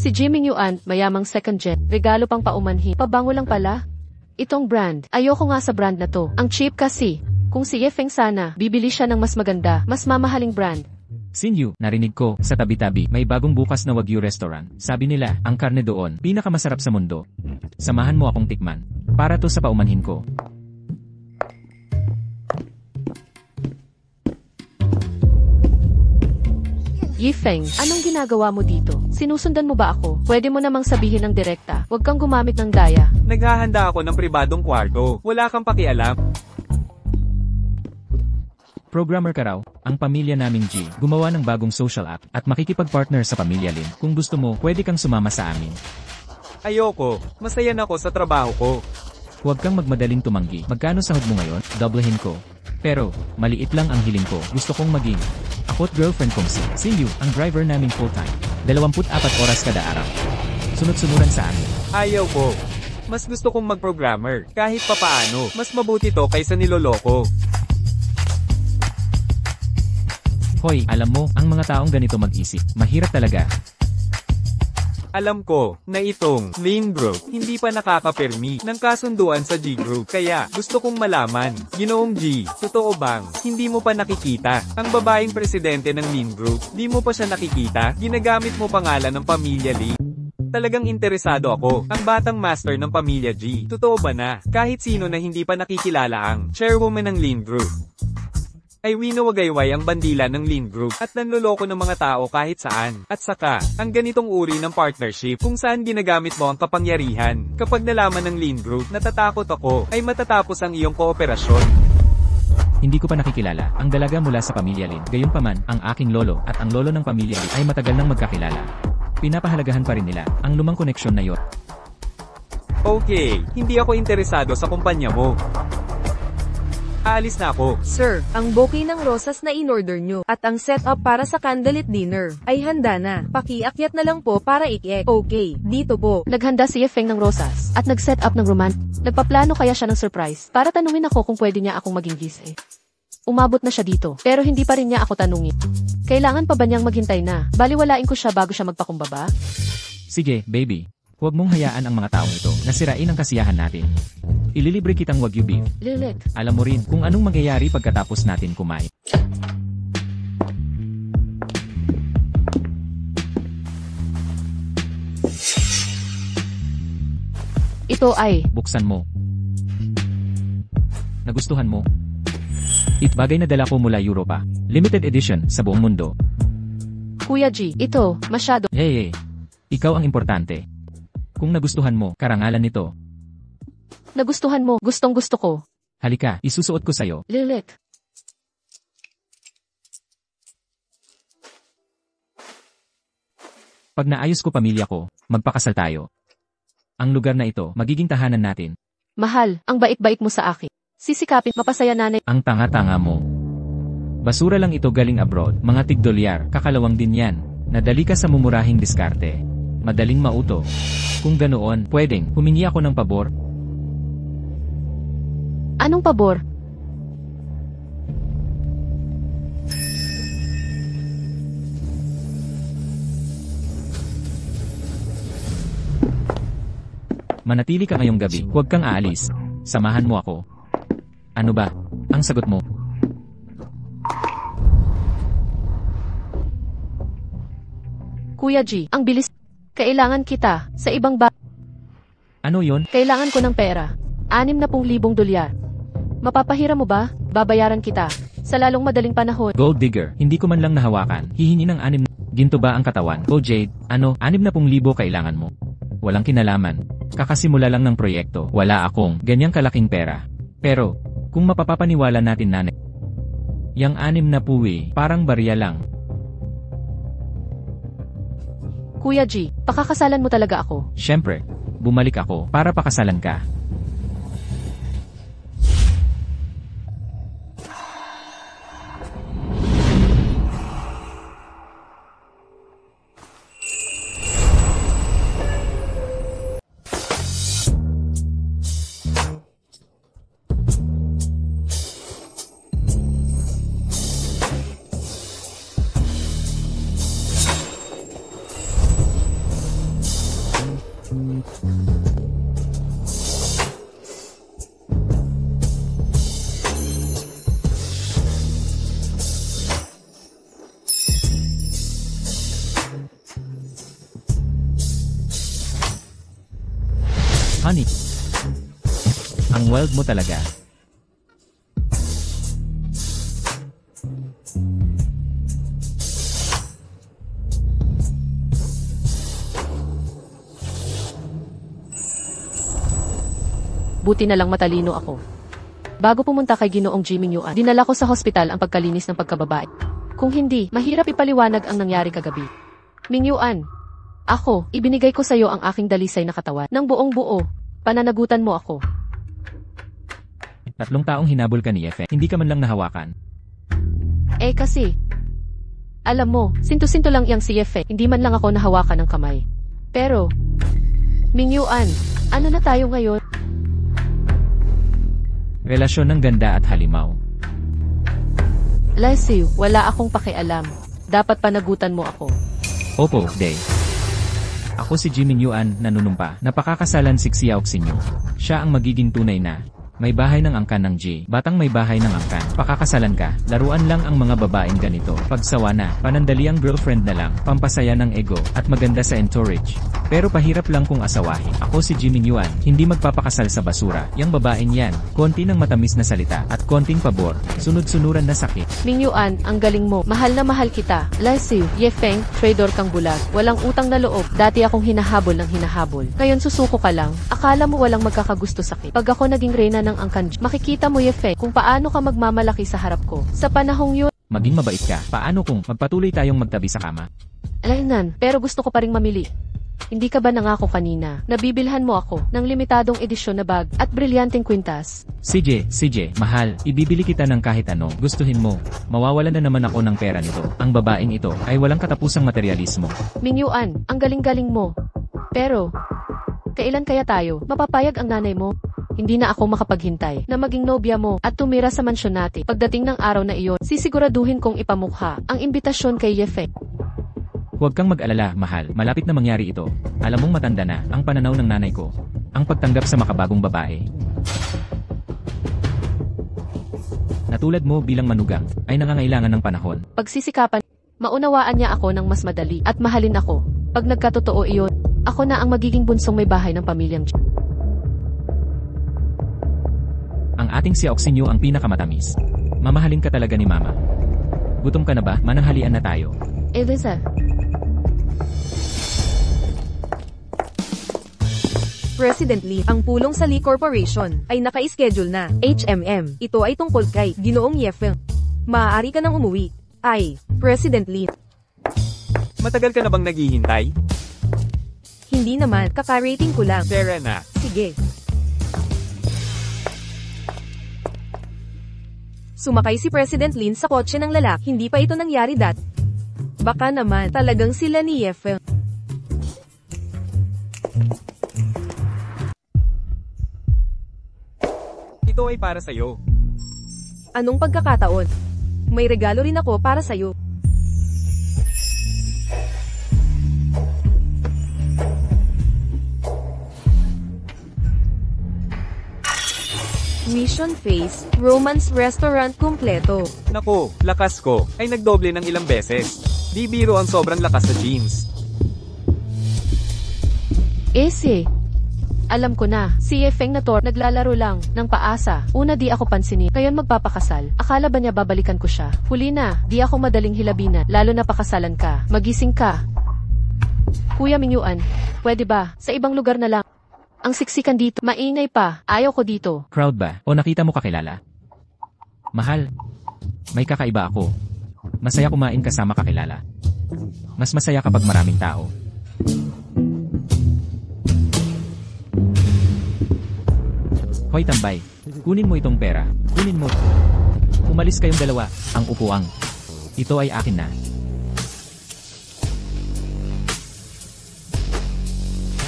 Si Jiming Yuan, mayamang second gen, regalo pang paumanhin. Pabango lang pala. Itong brand, ayoko nga sa brand na to. Ang cheap kasi. Kung si Yefeng sana, bibili siya ng mas maganda, mas mamahaling brand. Sinyu, narinig ko, sa tabi-tabi, may bagong bukas na Wagyu restaurant. Sabi nila, ang karne doon, pinakamasarap sa mundo. Samahan mo akong tikman. Para to sa paumanhin ko. Yifeng, anong ginagawa mo dito? Sinusundan mo ba ako? Pwede mo namang sabihin ng direkta, huwag kang gumamit ng daya. Naghahanda ako ng pribadong kwarto. Wala kang pakialam. Programmer ka raw, ang pamilya naming G, gumawa ng bagong social app, at makikipag-partner sa pamilya Lin. Kung gusto mo, pwede kang sumama sa amin. Ayoko. Masaya na ako sa trabaho ko. Huwag kang magmadaling tumanggi. Magkano sahod mo ngayon? Doblehin ko. Pero, maliit lang ang hiling ko. Gusto kong maging ako't girlfriend kong si Sinyu, ang driver naming full-time. 24 oras kada araw. Sunod-sunuran sa amin. Ayaw ko. Mas gusto kong mag-programmer. Kahit papaano, mas mabuti to kaysa niloloko. Hoy, alam mo, ang mga taong ganito mag-isip, mahirap talaga. Alam ko na itong Lin Group hindi pa nakakapermi ng kasunduan sa G Group. Kaya gusto kong malaman, Ginoong G, totoo bang hindi mo pa nakikita ang babaeng presidente ng Lin Group? Di mo pa siya nakikita? Ginagamit mo pangalan ng pamilya Lin? Talagang interesado ako, ang batang master ng pamilya G. Totoo ba na kahit sino na hindi pa nakikilala ang chairwoman ng Lin Group ay winawagayway ang bandila ng Lin Group at nanloloko ng mga tao kahit saan. At saka, ang ganitong uri ng partnership kung saan ginagamit mo ang kapangyarihan. Kapag nalaman ng Lin Group, natatakot ako, ay matatapos ang iyong kooperasyon. Hindi ko pa nakikilala ang dalaga mula sa pamilya Lin. Gayunpaman, ang aking lolo at ang lolo ng pamilya Lin ay matagal nang magkakilala. Pinapahalagahan pa rin nila ang lumang koneksyon na yon. Okay, hindi ako interesado sa kumpanya mo. Aalis na ako. Sir, ang bouquet ng rosas na in-order nyo at ang setup para sa candlelit dinner ay handa na. Pakiakyat na lang po para ik-ek. Okay, dito po. Naghanda si Yefeng ng rosas at nag-set up ng Nagpaplano kaya siya ng surprise para tanungin ako kung pwede niya akong maging gise. Umabot na siya dito, pero hindi pa rin niya ako tanungin. Kailangan pa ba niyang maghintay na? Baliwalain ko siya bago siya magpakumbaba? Sige, baby. Huwag mong hayaan ang mga taong ito na sirain ang kasiyahan natin. Ililibre kitang Wagyu beef. Lilit. Alam mo rin kung anong mangyayari pagkatapos natin kumain. Ito ay, Buksan mo. Nagustuhan mo? Bagay na dala ko mula Europa. Limited edition sa buong mundo. Kuya G, ito, masyado. Hey, ikaw ang importante. Kung nagustuhan mo, karangalan nito. Nagustuhan mo, gustong gusto ko. Halika, isusuot ko sa'yo. Lilit. Pag naayos ko pamilya ko, magpakasal tayo. Ang lugar na ito, magiging tahanan natin. Mahal, ang bait-bait mo sa akin. Sisikapin, mapasaya nanay. Ang tanga-tanga mo. Basura lang ito galing abroad, mga tigdolyar, kakalawang din yan. Nadali ka sa mumurahing diskarte. Madaling mauto. Kung ganoon, pwedeng humingi ako ng pabor. Anong pabor? Manatili ka ngayong gabi, huwag kang aalis. Samahan mo ako. Ano ba? Ang sagot mo? Kuya G, ang bilis. Kailangan kita, sa ibang Ano yon? Kailangan ko ng pera. 60,000 dolyar. Mapapahiram mo ba? Babayaran kita. Sa lalong madaling panahon. Gold digger, hindi ko man lang nahawakan. Hihingi ng 6. Ginto ba ang katawan? O Jade, 60,000 kailangan mo. Walang kinalaman. Kakasimula lang ng proyekto. Wala akong ganyang kalaking pera. Pero, kung mapapapaniwala natin nanay, yang 60 parang barya lang. Kuya G, pakakasalan mo talaga ako. Siyempre, bumalik ako para pakasalan ka. Honey, ang wild mo talaga. Buti na lang matalino ako. Bago pumunta kay Ginoong Jimmy Nguyen, dinala ko sa hospital ang pagkalinis ng pagkababae. Kung hindi, mahirap ipaliwanag ang nangyari kagabi. Ming Yuan, ako, ibinigay ko sa'yo ang aking dalisay na katawan ng buong buo. Pananagutan mo ako. 3 taong hinabol ka ni Yefe, hindi ka man lang nahawakan. Kasi, alam mo, sinto-sinto lang iyang si Yefe, hindi man lang ako nahawakan ng kamay. Pero, Ming Yuan, ano na tayo ngayon? Relasyon ng ganda at halimaw. Leslie, wala akong pakialam. Dapat panagutan mo ako. Opo, Day. Ako si Jimmy Nguyen, nanunumpa, na pakakasalan si Xiao Xinyu. Siya ang magiging tunay na may bahay ng angkan ng J. Batang may bahay ng angkan. Pakakasalan ka. Laruan lang ang mga babaeng ganito. Pagsawa na, panandaliang girlfriend na lang, pampasaya ng ego, at maganda sa entourage. Pero pahirap lang kung asawahin. Ako si Jimmy Nguyen, hindi magpapakasal sa basura. Yang babaeng yan, konti ng matamis na salita, at konting pabor, sunod-sunuran na sakit. Ming Yuan, ang galing mo. Mahal na mahal kita. Leslie, Yefeng, trader kang bulag. Walang utang na loob. Dati akong hinahabol ng hinahabol. Ngayon susuko ka lang. Akala mo walang magkakagusto sakit. Pag ako naging reyna ng angkan, makikita mo Yefeng kung paano ka magmamalaki sa harap ko. Sa panahong yun, Maging mabait ka. Paano kung magpatuloy tayong magtabi sa kama? alainan, pero gusto ko pa ring mamili. Hindi ka ba nangako kanina? Nabibilhan mo ako ng limitadong edisyon na bag at brilyanteng kwintas. CJ, mahal, ibibili kita ng kahit ano, gustuhin mo. Mawawalan na naman ako ng pera nito. Ang babaeng ito ay walang katapusang materialismo. Ming Yuan, ang galing-galing mo. Pero, kailan kaya tayo? Mapapayag ang nanay mo? Hindi na ako makapaghintay na maging nobya mo at tumira sa mansyon natin. Pagdating ng araw na iyon, sisiguraduhin kong ipamukha ang imbitasyon kay Yefe. Huwag kang mag-alala, mahal. Malapit na mangyari ito. Alam mong matanda na ang pananaw ng nanay ko. Ang pagtanggap sa makabagong babae. Natulad mo bilang manugang, ay nangangailangan ng panahon. Pagsisikapan, maunawaan niya ako ng mas madali at mahalin ako. Pag nagkatotoo iyon, ako na ang magiging bunsong may bahay ng pamilyang Ang ating si Oxinyo ang pinakamatamis. Mamahalin ka talaga ni Mama. Gutom ka na ba? Mananghalian na tayo. Eliza. Presently, ang pulong sa Lee Corporation ay naka-schedule na. HMM, ito ay tungkol kay Ginoong Yefeng. Maaari ka nang umuwi. President Lee. Matagal ka na bang naghihintay? Hindi naman, kaka-rating ko lang. Tara na. Sige. Sumakay si President Lin sa kotse ng lalaki, hindi pa ito nangyari Baka naman, talagang sila ni Yefeng. Ito ay para sa'yo. Anong pagkakataon? May regalo rin ako para sa'yo. Mission Face, Romance Restaurant kumpleto. Naku, lakas ko ay nagdoble ng ilang beses. Di biro ang sobrang lakas sa jeans. Alam ko na, si Yefeng na naglalaro lang ng paasa. Una di ako pansinin, ngayon magpapakasal. Akala ba niya babalikan ko siya? Huli na, di ako madaling hilabinan, lalo na pakasalan ka. Magising ka. Kuya Ming Yuan, pwede ba? Sa ibang lugar na lang. Ang siksikan dito, maingay pa. Ayaw ko dito. Crowd ba? O nakita mo kakilala? Mahal, may kakaiba ako. Masaya kumain kasama kakilala. Mas masaya kapag maraming tao. Hoy tambay, kunin mo itong pera. Kunin mo. Umalis kayong dalawa, ang upuang. Ito ay akin na.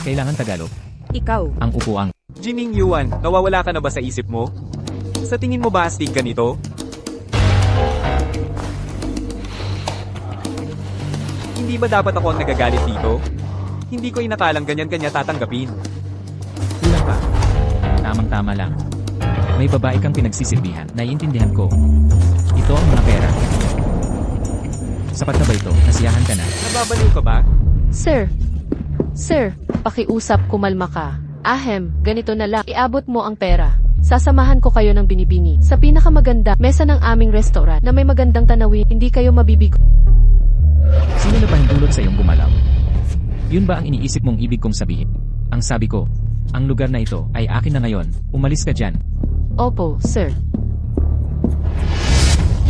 Kailangan Tagalog. Ikaw. Ang upuang. Jining Yuan, nawawala ka na ba sa isip mo? Sa tingin mo ba astig ka nito? Hindi ba dapat ako ang nagagalit dito? Hindi ko inakalang ganyan-ganyan tatanggapin. Kulang pa. Tamang-tama lang. May babae kang pinagsisilbihan, naiintindihan ko. Ito ang mga pera. Sapat na ba ito? Nasiyahan ka na. Nababaliw ka ba? Sir, pakiusap kumalma ka. Ahem, ganito na lang, iabot mo ang pera. Sasamahan ko kayo ng binibini sa pinakamaganda mesa ng aming restaurant na may magandang tanawin, hindi kayo mabibigo. Sino na pahintulot sa iyong gumalaw? Yun ba ang iniisip mong ibig kong sabihin? Ang sabi ko, ang lugar na ito ay akin na ngayon. Umalis ka dyan. Opo, sir.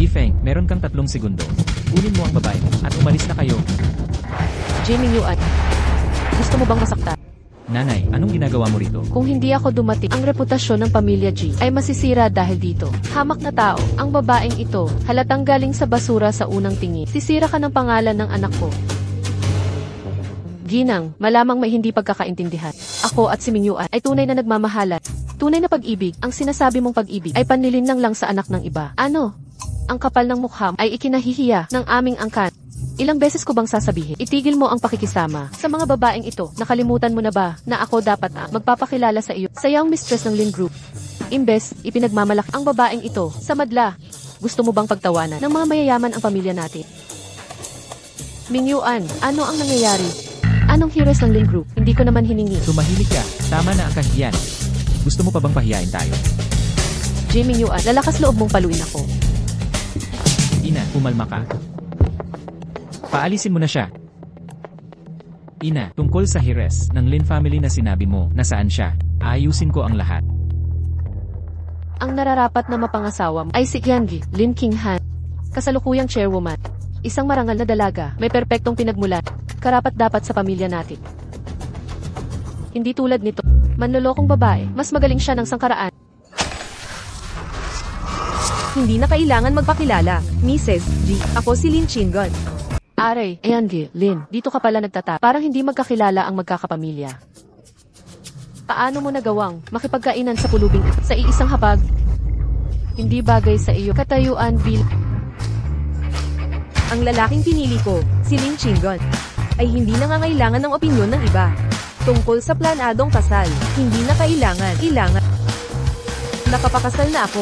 Yifeng, meron kang 3 segundo. Kunin mo ang babae at umalis na kayo. Jimmy Yuan, gusto mo bang masaktan? Nanay, anong ginagawa mo rito? Kung hindi ako dumating, ang reputasyon ng pamilya G ay masisira dahil dito. Hamak na tao, ang babaeng ito, halatang galing sa basura sa unang tingin. Sisira ka ng pangalan ng anak ko. Ginang, malamang may hindi pagkakaintindihan. Ako at si Mingyuan ay tunay na nagmamahalan. Tunay na pag-ibig, ang sinasabi mong pag-ibig ay panlilinlang lang sa anak ng iba. Ano? Ang kapal ng mukha ay ikinahihiya ng aming angkan. Ilang beses ko bang sasabihin, itigil mo ang pakikisama sa mga babaeng ito. Nakalimutan mo na ba na ako dapat magpapakilala sa iyo sa iyong mistress ng Lin Group? Imbes, ipinagmamalak ang babaeng ito sa madla. Gusto mo bang pagtawanan ng mga mayayaman ang pamilya natin? Mingyuan, ano ang nangyayari? Anong heroes ng Lin Group? Hindi ko naman hiningi. Tumahimik ka. Tama na ang kahiyan. Gusto mo pa bang pahiyain tayo? Jamie Mingyuan, lalakas loob mong paluin ako. Ina, umalma ka. Paalisin mo na siya. Ina, tungkol sa heiress ng Lin family na sinabi mo, nasaan siya? Ayusin ko ang lahat. Ang nararapat na mapangasawa mo ay si Yangi, Lin King Han. Kasalukuyang chairwoman. Isang marangal na dalaga, may perpektong pinagmulan. Karapat-dapat sa pamilya natin. Hindi tulad nito, manlolokong babae, mas magaling siya ng sangkaraan. Hindi na kailangan magpakilala. Mrs. G, ako si Lin Chingon. Aray, Yangi, Lin, dito ka pala nagtatap. Parang hindi magkakilala ang magkakapamilya. Paano mo nagawang makipagkainan sa pulubing sa iisang hapag? Hindi bagay sa iyo katayuan Ang lalaking pinili ko, si Lin Chingon, ay hindi nangangailangan ng opinyon ng iba. Tungkol sa planadong kasal, hindi na kailangan. Nakapakasal na ako.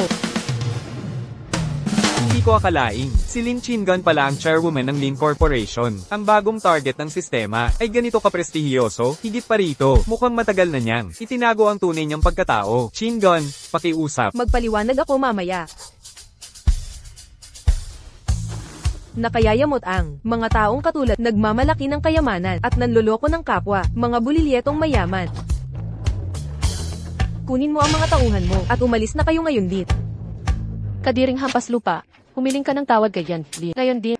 Hindi ko akalaing, si Lin Chingan pala ang chairwoman ng Lin Corporation. Ang bagong target ng sistema ay ganito kaprestihiyoso, higit pa rito, mukhang matagal na niyang itinago ang tunay niyang pagkatao. Chingan, pakiusap. Magpaliwanag ako mamaya. Nakayayamot ang mga taong katulad nagmamalaki ng kayamanan at nanloloko ng kapwa, mga bulilyetong mayaman. Kunin mo ang mga tauhan mo at umalis na kayo ngayon din. Kadiring hampas lupa, humiling ka ng tawad kay Yan, Lin. Ngayon din.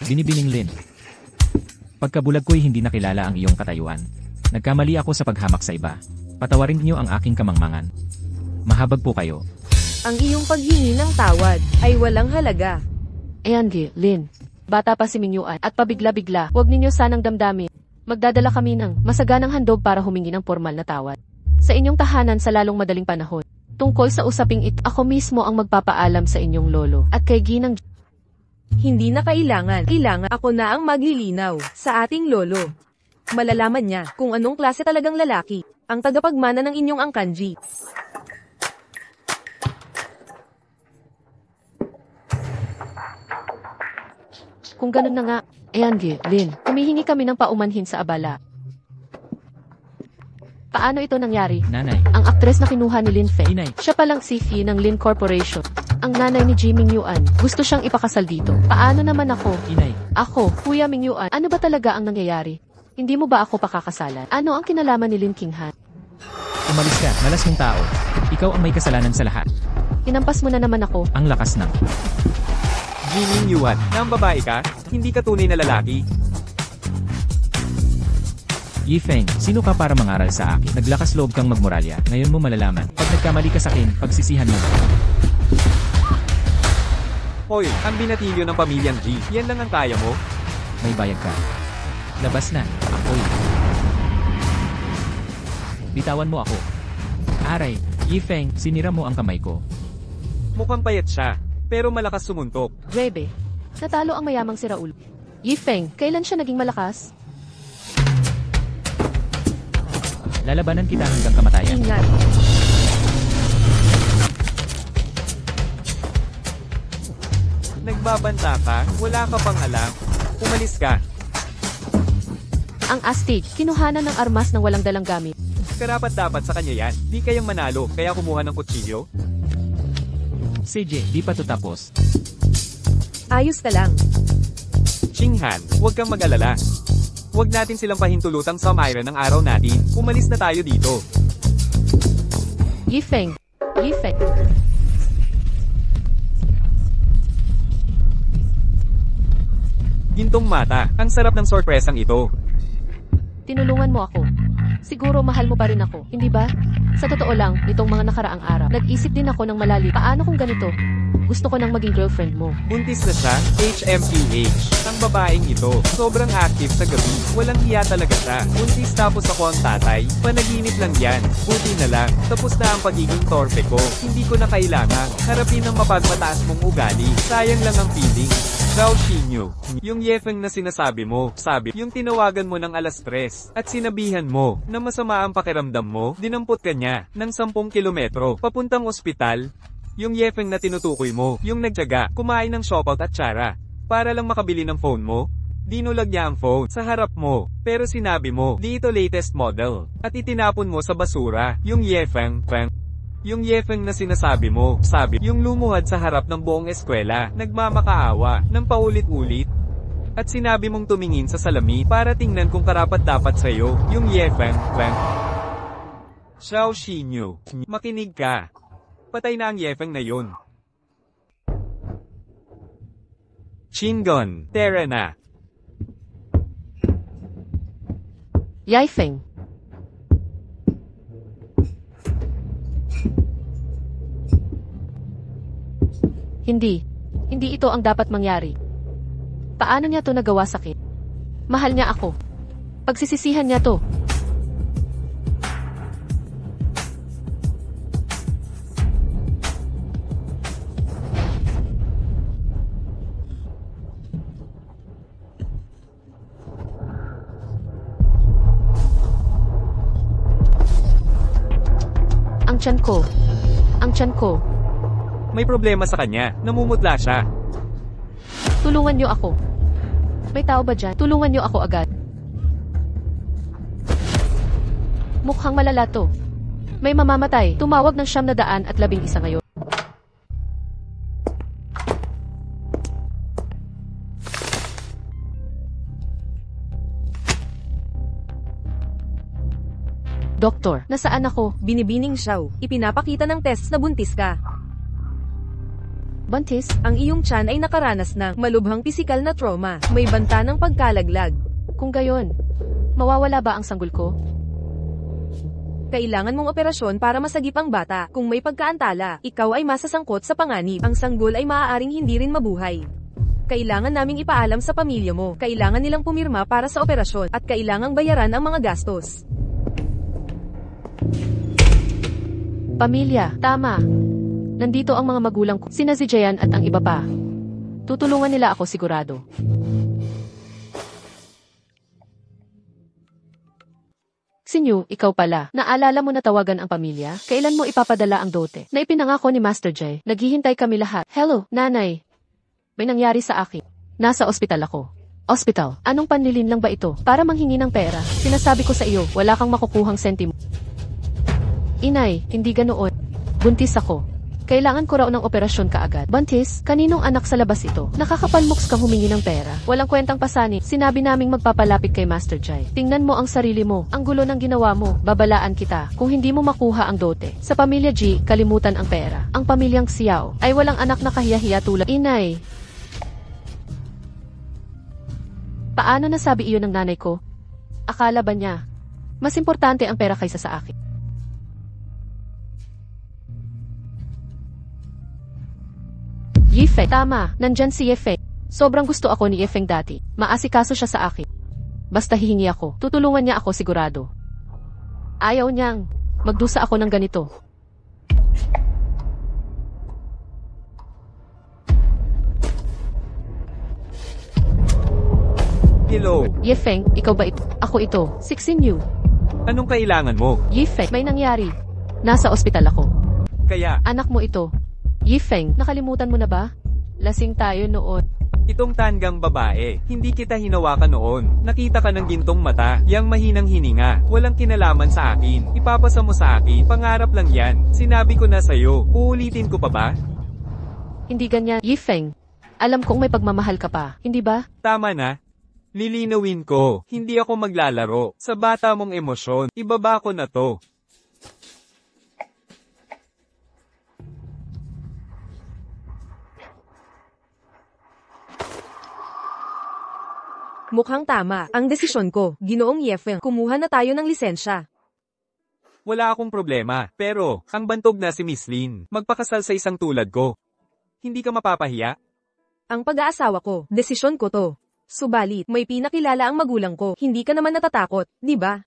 Binibining Lin. Pagkabulag ko'y hindi nakilala ang iyong katayuan. Nagkamali ako sa paghamak sa iba. Patawarin niyo ang aking kamangmangan. Mahabag po kayo. Ang iyong paghingi ng tawad ay walang halaga. Yangi, Lin. Bata pa si Mingyuan at pabigla-bigla, huwag ninyo sanang damdamin. Magdadala kami ng masaganang handog para humingi ng formal na tawad. Sa inyong tahanan sa lalong madaling panahon. Tungkol sa usaping ito, ako mismo ang magpapaalam sa inyong lolo at kay Ginang. Hindi na kailangan. Ako na ang maglilinaw sa ating lolo. Malalaman niya kung anong klase talagang lalaki ang tagapagmana ng inyong angkanji. Kung ganun na nga, Yangi, Lin, humihingi kami ng paumanhin sa abala. Paano ito nangyari? Nanay. Ang aktres na kinuha ni Lin Fei. Inay. Siya palang CFE ng Lin Corporation. Ang nanay ni Ji Mingyuan. Gusto siyang ipakasal dito. Paano naman ako? Inay. Ako, Kuya Mingyuan. Ano ba talaga ang nangyayari? Hindi mo ba ako pakakasalan? Ano ang kinalaman ni Lin King Han? Umalis ka, malas mong tao. Ikaw ang may kasalanan sa lahat. Hinampas mo na naman ako. Ang lakas ng... Jining Yuan, na ang babae ka, hindi ka tunay na lalaki. Yifeng, sino ka para mangaral sa akin? Naglakas loob kang magmoralya. Ngayon mo malalaman. Pag nagkamali ka sa akin, pagsisihan mo. Hoy, ang binatilyo ng pamilyang G, yan lang ang kaya mo? May bayad ka. Labas na. Ako'y. Bitawan mo ako. Aray, Yifeng, sinira mo ang kamay ko. Mukhang payat siya, pero malakas sumuntok. Rebe, natalo ang mayamang si Raul. Yifeng, kailan siya naging malakas? Lalabanan kita hanggang kamatayan. Ingat. Nagbabanta ka, wala ka pang alam. Umalis ka. Ang astig, kinuhanan ng armas ng walang dalang gamit. Karapat dapat sa kanya yan. Di kayang manalo, kaya kumuha ng kutsilyo. CJ, di pa to tapos. Ayos ka lang. Chinghan, huwag kang mag-alala. Huwag natin silang pahintulutang sa Myra ng araw natin. Umalis na tayo dito. Yifeng. Yifeng. Gintong mata, ang sarap ng sorpresang ito. Tinulungan mo ako. Siguro mahal mo pa rin ako, hindi ba? Sa totoo lang, itong mga nakaraang araw, nag-isip din ako ng malalim. Paano kung ganito? Gusto ko nang maging girlfriend mo. Buntis na siya, HMPH. Ang babaeng ito, sobrang active sa gabi. Walang hiya talaga siya. Buntis tapos ako ang tatay. Panaginip lang yan. Buti na lang. Tapos na ang pagiging torpe ko. Hindi ko na kailangan harapin ang mapagmataas mong ugali. Sayang lang ang feeling. Zhao Xinyu, yung Yefeng na sinasabi mo, sabi, yung tinawagan mo ng alas 3, at sinabihan mo, na masama ang pakiramdam mo, dinampot ka niya, ng 10 kilometro, papuntang ospital. Yung Yefeng na tinutukoy mo, yung nagtiyaga, kumain ng siopaw at tsara, para lang makabili ng phone mo. Dinulag niya ang phone, sa harap mo, pero sinabi mo, di ito latest model, at itinapon mo sa basura, yung Yefeng, yung Yefeng na sinasabi mo, sabi, yung lumuhad sa harap ng buong eskwela, nagmamakaawa, ng paulit-ulit. At sinabi mong tumingin sa salamin, para tingnan kung karapat-dapat sa'yo, yung Yefeng, Xiao Xinyu, makinig ka. Patay na ang Yefeng na yun. Chingon, tara na. Yifeng. Hindi. Hindi ito ang dapat mangyari. Paano niya to nagawa sakit? Mahal niya ako. Pagsisisihan niya to. Ang tiyan ko. Ang tiyan ko. May problema sa kanya, namumutla siya. Tulungan niyo ako. May tao ba dyan? Tulungan niyo ako agad. Mukhang malala to. May mamamatay. Tumawag ng 911 ngayon. Doktor, nasaan ako? Binibining Xiao, ipinapakita ng tests na buntis ka. Buntis? Ang iyong tiyan ay nakaranas ng malubhang pisikal na trauma. May banta ng pagkalaglag. Kung gayon, mawawala ba ang sanggol ko? Kailangan mong operasyon para masagip ang bata. Kung may pagkaantala, ikaw ay masasangkot sa panganib. Ang sanggol ay maaaring hindi rin mabuhay. Kailangan naming ipaalam sa pamilya mo. Kailangan nilang pumirma para sa operasyon at kailangang bayaran ang mga gastos. Pamilya, tama. Nandito ang mga magulang ko, sina Zijian at ang iba pa. Tutulungan nila ako sigurado. Xinyu, ikaw pala. Naalala mo na tawagan ang pamilya? Kailan mo ipapadala ang dote? Na ipinangako ni Master Jay. Naghihintay kami lahat. Hello, nanay. May nangyari sa akin. Nasa ospital ako. Ospital? Anong panlilin lang ba ito? Para manghingi ng pera. Sinasabi ko sa iyo, wala kang makukuhang sentimo. Inay, hindi ganoon. Buntis ako. Kailangan ko raw ng operasyon kaagad. Buntis, kaninong anak sa labas ito? Nakakapalmoks kang humingi ng pera. Walang kwentang pasani. Sinabi naming magpapalapit kay Master Jai. Tingnan mo ang sarili mo. Ang gulo ng ginawa mo. Babalaan kita. Kung hindi mo makuha ang dote. Sa pamilya G, kalimutan ang pera. Ang pamilyang Xiao ay walang anak na kahiya-hiya tulad. Inay. Paano nasabi iyon ng nanay ko? Akala ba niya Mas importante ang pera kaysa sa akin. Yifeng, tama, nandyan si Yifeng. Sobrang gusto ako ni Yifeng dati. Maasikaso siya sa akin. Basta hihingi ako, tutulungan niya ako sigurado. Ayaw niyang magdusa ako ng ganito. Hello, Yifeng, ikaw ba ito? Ako ito, Sixin Yu. anong kailangan mo? Yifeng, may nangyari. Nasa ospital ako. Kaya, Anak mo ito. Yifeng, nakalimutan mo na ba? Lasing tayo noon. itong tanggang babae, hindi kita hinawakan noon. Nakita ka ng gintong mata, yang mahinang hininga, walang kinalaman sa akin. Ipapasa mo sa akin, pangarap lang yan. Sinabi ko na sa'yo, uulitin ko pa ba? Hindi ganyan. Yifeng, alam kong may pagmamahal ka pa, hindi ba? Tama na. Lilinawin ko, hindi ako maglalaro. Sa bata mong emosyon, ibaba ko na to. Mukhang tama ang desisyon ko. Ginoong Yefeng, kumuha na tayo ng lisensya. Wala akong problema, pero, ang bantog na si Miss Lin, magpakasal sa isang tulad ko. Hindi ka mapapahiya? Ang pag-aasawa ko, desisyon ko to. Subalit, may pinakilala ang magulang ko. Hindi ka naman natatakot, di ba?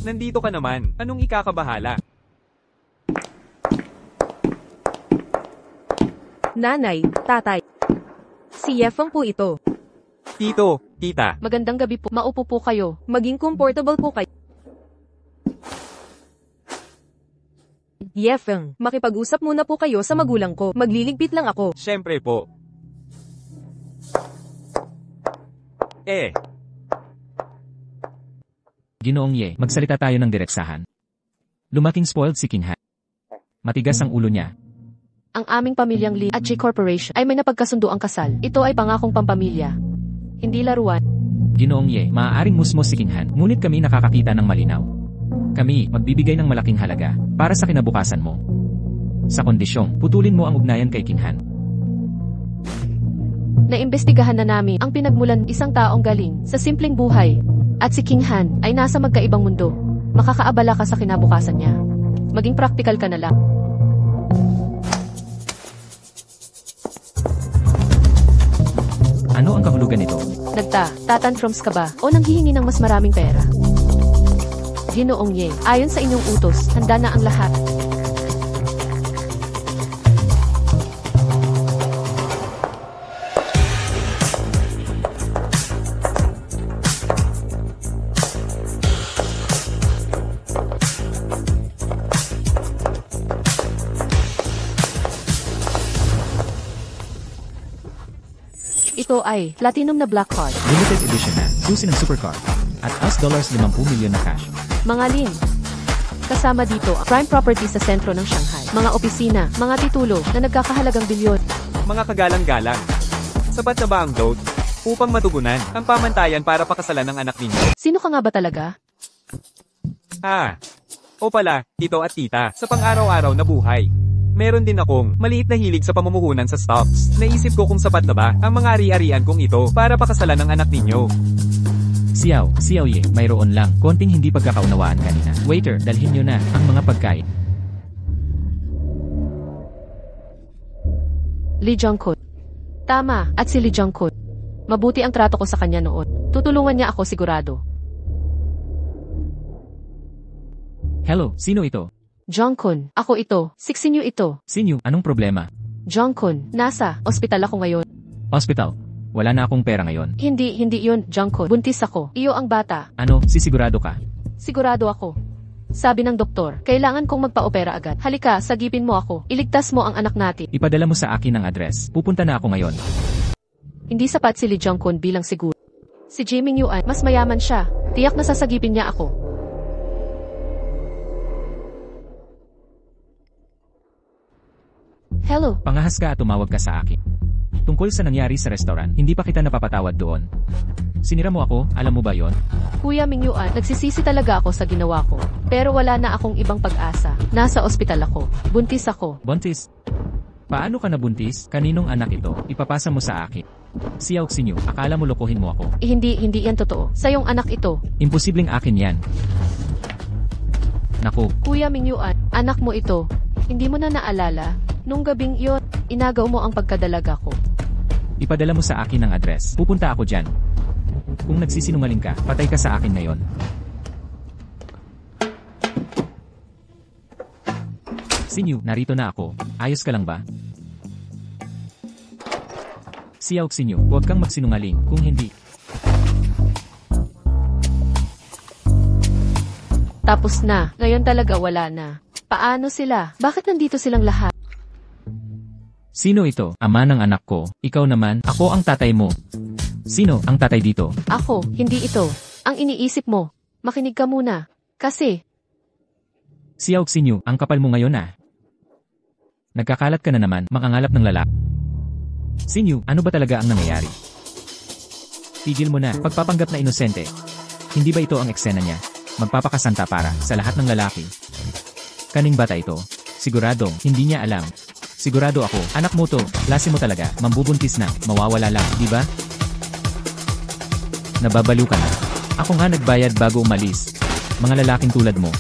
Nandito ka naman, anong ikakabahala? Nanay, tatay. Si Yefeng po ito. Tito, tita, Magandang gabi po. Maupo po kayo. Maging comfortable po kayo. Yefeng, makipag-usap muna po kayo sa magulang ko. Magliligpit lang ako. syempre po. Ginoong Ye, magsalita tayo ng direksahan. Lumaking spoiled si King Han. Matigas ang ulo niya. Ang aming pamilyang Lee at J Corporation ay may napagkasundo ang kasal. Ito ay pangakong pampamilya. Hindi laruan. Ginoong Ye, maaaring musmos si King Han, ngunit kami nakakakita ng malinaw. Kami, magbibigay ng malaking halaga, para sa kinabukasan mo. Sa kondisyong, putulin mo ang ugnayan kay King Han. Naimbestigahan na namin ang pinagmulan isang taong galing sa simpleng buhay. At si King Han ay nasa magkaibang mundo. Makakaabala ka sa kinabukasan niya. Maging practical ka na lang. Ano ang kahulugan nito? Tatantrums ka ba o nanghihingi ng mas maraming pera? Ginoong Ye, ayon sa inyong utos, handa na ang lahat. Ito ay platinum na black card. Limited edition na, susi ng supercar. At $50 milyon na cash. Mga lin. Kasama dito ang prime property sa sentro ng Shanghai. Mga opisina, mga titulo na nagkakahalagang bilyon. Mga kagalang-galang. Sapat na ba ang load? Upang matugunan ang pamantayan para pakasalan ng anak ninyo. Sino ka nga ba talaga? O pala, tito at tita, sa pang-araw-araw na buhay. Meron din akong maliit na hilig sa pamumuhunan sa stocks. Naisip ko kung sapat na ba ang mga ari-arian kong ito para pakasalan ng anak ninyo. Xiao Ye, mayroon lang, konting hindi pagkakaunawaan kanina. Waiter, dalhin nyo na ang mga pagkain. Lee Jungkook. Tama, at si Lee Jungkook. Mabuti ang trato ko sa kanya noon. Tutulungan niya ako sigurado. Hello, sino ito? Jungkook, ako ito. Sixin Yu ito. Sinyo, anong problema? Jungkook, nasa ospital ako ngayon. Hospital. Wala na akong pera ngayon. Hindi yun, Jungkook. Buntis ako. Iyo ang bata. Ano, sisigurado ka? Sigurado ako. Sabi ng doktor, kailangan kong magpa-opera agad. Halika, sagipin mo ako. Iligtas mo ang anak natin. Ipadala mo sa akin ang address. Pupunta na ako ngayon. Hindi sapat si Lee Jungkook bilang siguro. Si Jiming Yuan, mas mayaman siya. Tiyak na sasagipin niya ako. Hello. Pangahas ka at tumawag ka sa akin. Tungkol sa nangyari sa restaurant, hindi pa kita napapatawad doon. Sinira mo ako, alam mo ba yon? Kuya Ming Yuan, nagsisisi talaga ako sa ginawa ko. Pero wala na akong ibang pag-asa. Nasa ospital ako. Buntis ako. Buntis? Paano ka nabuntis? Kaninong anak ito? Ipapasa mo sa akin. Xiao Xinyu, akala mo lokohin mo ako. Hindi yan totoo. Sa iyong anak ito. Imposibleng akin yan. Naku, Kuya Mingyuan, anak mo ito. Hindi mo na naalala. Nung gabing iyon, inagaw mo ang pagkadalaga ko. ipadala mo sa akin ang address. Pupunta ako dyan. Kung nagsisinungaling ka, patay ka sa akin ngayon. Xinyu, narito na ako. Ayos ka lang ba? Xiao Xinyu, huwag kang magsinungaling. Kung hindi, Tapos na. Ngayon talaga wala na. Paano sila? Bakit nandito silang lahat? sino ito? Ama ng anak ko. Ikaw naman, ako ang tatay mo. Sino ang tatay dito? Ako, hindi ito. Ang iniisip mo. Makinig ka muna. Kasi, Xiao Xinyu, ang kapal mo ngayon ah. Nagkakalat ka na naman, makangalap ng lalaki. Xinyu, ano ba talaga ang nangyayari? Tigil mo na, pagpapanggap na inosente. Hindi ba ito ang eksena niya? Magpapakasanta para sa lahat ng lalaki. Kaning bata ito? Sigurado, hindi niya alam. Sigurado ako, anak mo to, klase mo talaga, mambubuntis na, mawawala lang, di ba? Nababaliw ka na. Ako nga nagbayad bago umalis. Mga lalaking tulad mo.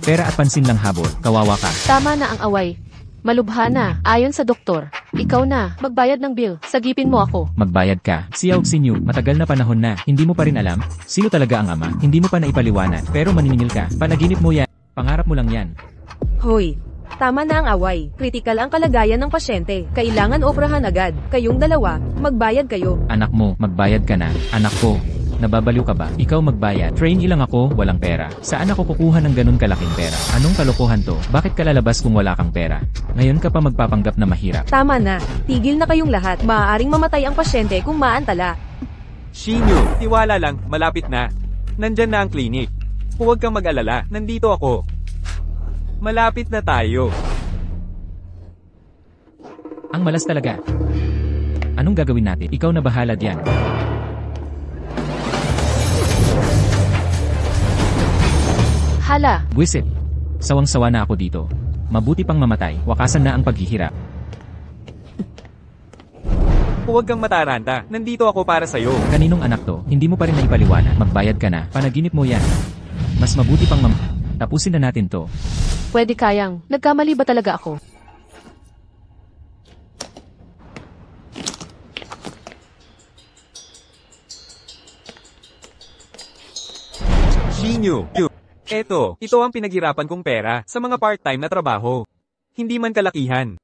Pera at pansin lang habol, kawawa ka. tama na ang away. Malubha na. Ayon sa doktor. Ikaw na. Magbayad ng bill. Sagipin mo ako. Magbayad ka. Xiao Xinyu, matagal na panahon na, hindi mo pa rin alam? Sino talaga ang ama? Hindi mo pa naipaliwanag, pero maniningil ka. Panaginip mo yan. Pangarap mo lang yan. Hoy, tama na ang away. Kritikal ang kalagayan ng pasyente. Kailangan operahan agad. Kayong dalawa, magbayad kayo. Anak mo, magbayad ka na. Anak ko, nababaliw ka ba? Ikaw magbayad. Trainee lang ako, walang pera. Saan ako kukuha ng ganun kalaking pera? Anong kalokohan to? Bakit ka lalabas kung wala kang pera? Ngayon ka pa magpapanggap na mahirap. Tama na. Tigil na kayong lahat. Maaaring mamatay ang pasyente kung maantala. Xinyu, tiwala lang, malapit na. Nandyan na ang clinic. Huwag kang mag-alala, nandito ako. Malapit na tayo. Ang malas talaga. Anong gagawin natin? Ikaw na bahala diyan. Hala. Buwisit. Sawang-sawa na ako dito. Mabuti pang mamatay, wakasan na ang paghihirap. Huwag kang mataranta, nandito ako para sa'yo. Kaninong anak to? Hindi mo pa rin naipaliwanag. Magbayad ka na. Panaginip mo yan. Mas mabuti pang tapusin na natin to. Pwede kayang. Nagkamali ba talaga ako? Xinyu, ito ang pinaghirapan kong pera sa mga part-time na trabaho. Hindi man kalakihan.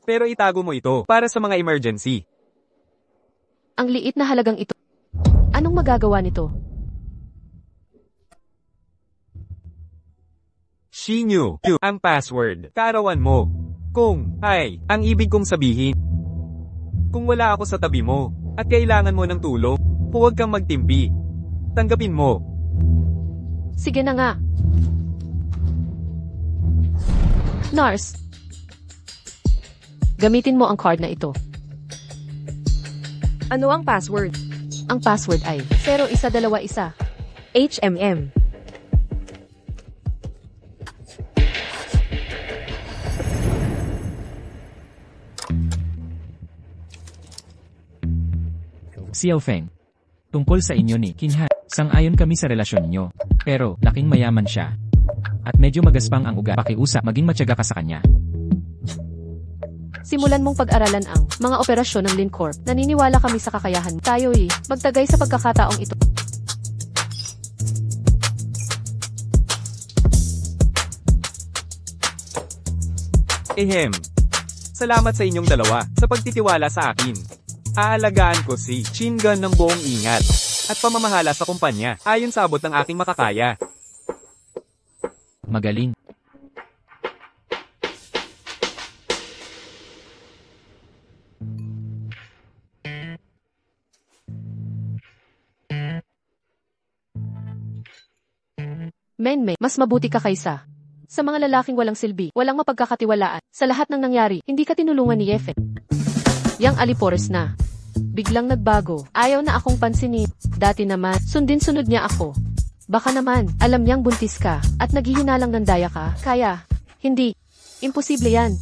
Pero itago mo ito para sa mga emergency. Ang liit na halagang ito. Anong magagawa nito? Xinyu, ang password, kaarawan mo. Kung, ang ibig kong sabihin. Kung wala ako sa tabi mo, at kailangan mo ng tulong, huwag kang magtimpi. Tanggapin mo. Sige na nga. Nurse. Gamitin mo ang card na ito. Ano ang password? Ang password ay 0121. HMM. Xiao Feng. Tungkol sa inyo ni Kinha, sang-ayon kami sa relasyon niyo. Pero, laking mayaman siya. At medyo magaspang ang ugat. Pakiusap, maging matyaga ka sa kanya. Simulan mong pag-aralan ang mga operasyon ng Lincorp. Naniniwala kami sa kakayahan. Tayo'y magtagay sa pagkakataong ito. Salamat sa inyong dalawa sa pagtitiwala sa akin. Aalagaan ko si Shingan ng buong ingat at pamamahala sa kumpanya ayon sa abot ng aking makakaya. Magaling. Mas mabuti ka kaysa sa mga lalaking walang silbi, walang mapagkakatiwalaan. Sa lahat ng nangyari, hindi ka tinulungan ni Yefe. Yang Alipores na. Biglang nagbago. Ayaw na akong pansinin. Dati naman, sundin-sunod niya ako. Baka naman, alam niyang buntis ka, at naghihinalang ng daya ka. Kaya, hindi. Imposible yan.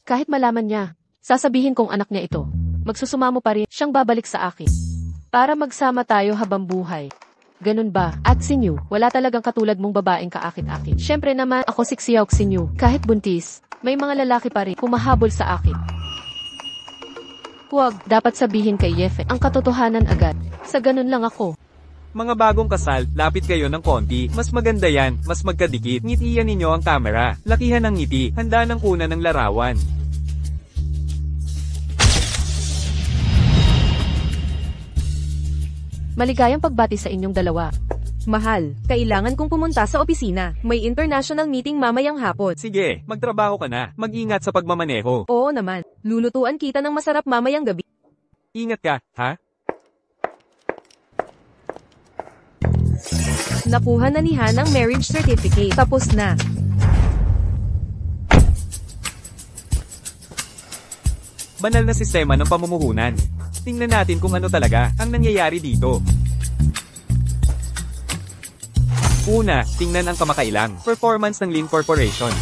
Kahit malaman niya, sasabihin kong anak niya ito. magsusumamo pa rin siyang babalik sa akin. Para magsama tayo habang buhay. Ganun ba? At si New, wala talagang katulad mong babaeng kaakit-akit. Siyempre naman, ako siksiyawk si New. Kahit buntis, may mga lalaki pa rin humahabol sa akin. Huwag, dapat sabihin kay Yefe ang katotohanan agad. Sa ganun lang ako. Mga bagong kasal, lapit kayo ng konti. Mas maganda yan, mas magkadikit. Ngitian ninyo ang kamera. Lakihan ang ngiti, handa ng kuna ng larawan. Maligayang pagbati sa inyong dalawa. Mahal, kailangan kong pumunta sa opisina. May international meeting mamayang hapon. Sige, magtrabaho ka na. Mag-ingat sa pagmamaneho. Oo naman, lulutuan kita ng masarap mamayang gabi. Ingat ka, ha? Nakuha na ni Han ang marriage certificate. Tapos na. Banal na sistema ng pamumuhunan. Tingnan natin kung ano talaga ang nangyayari dito. Una, tingnan ang kamakailang performance ng Lin Corporation.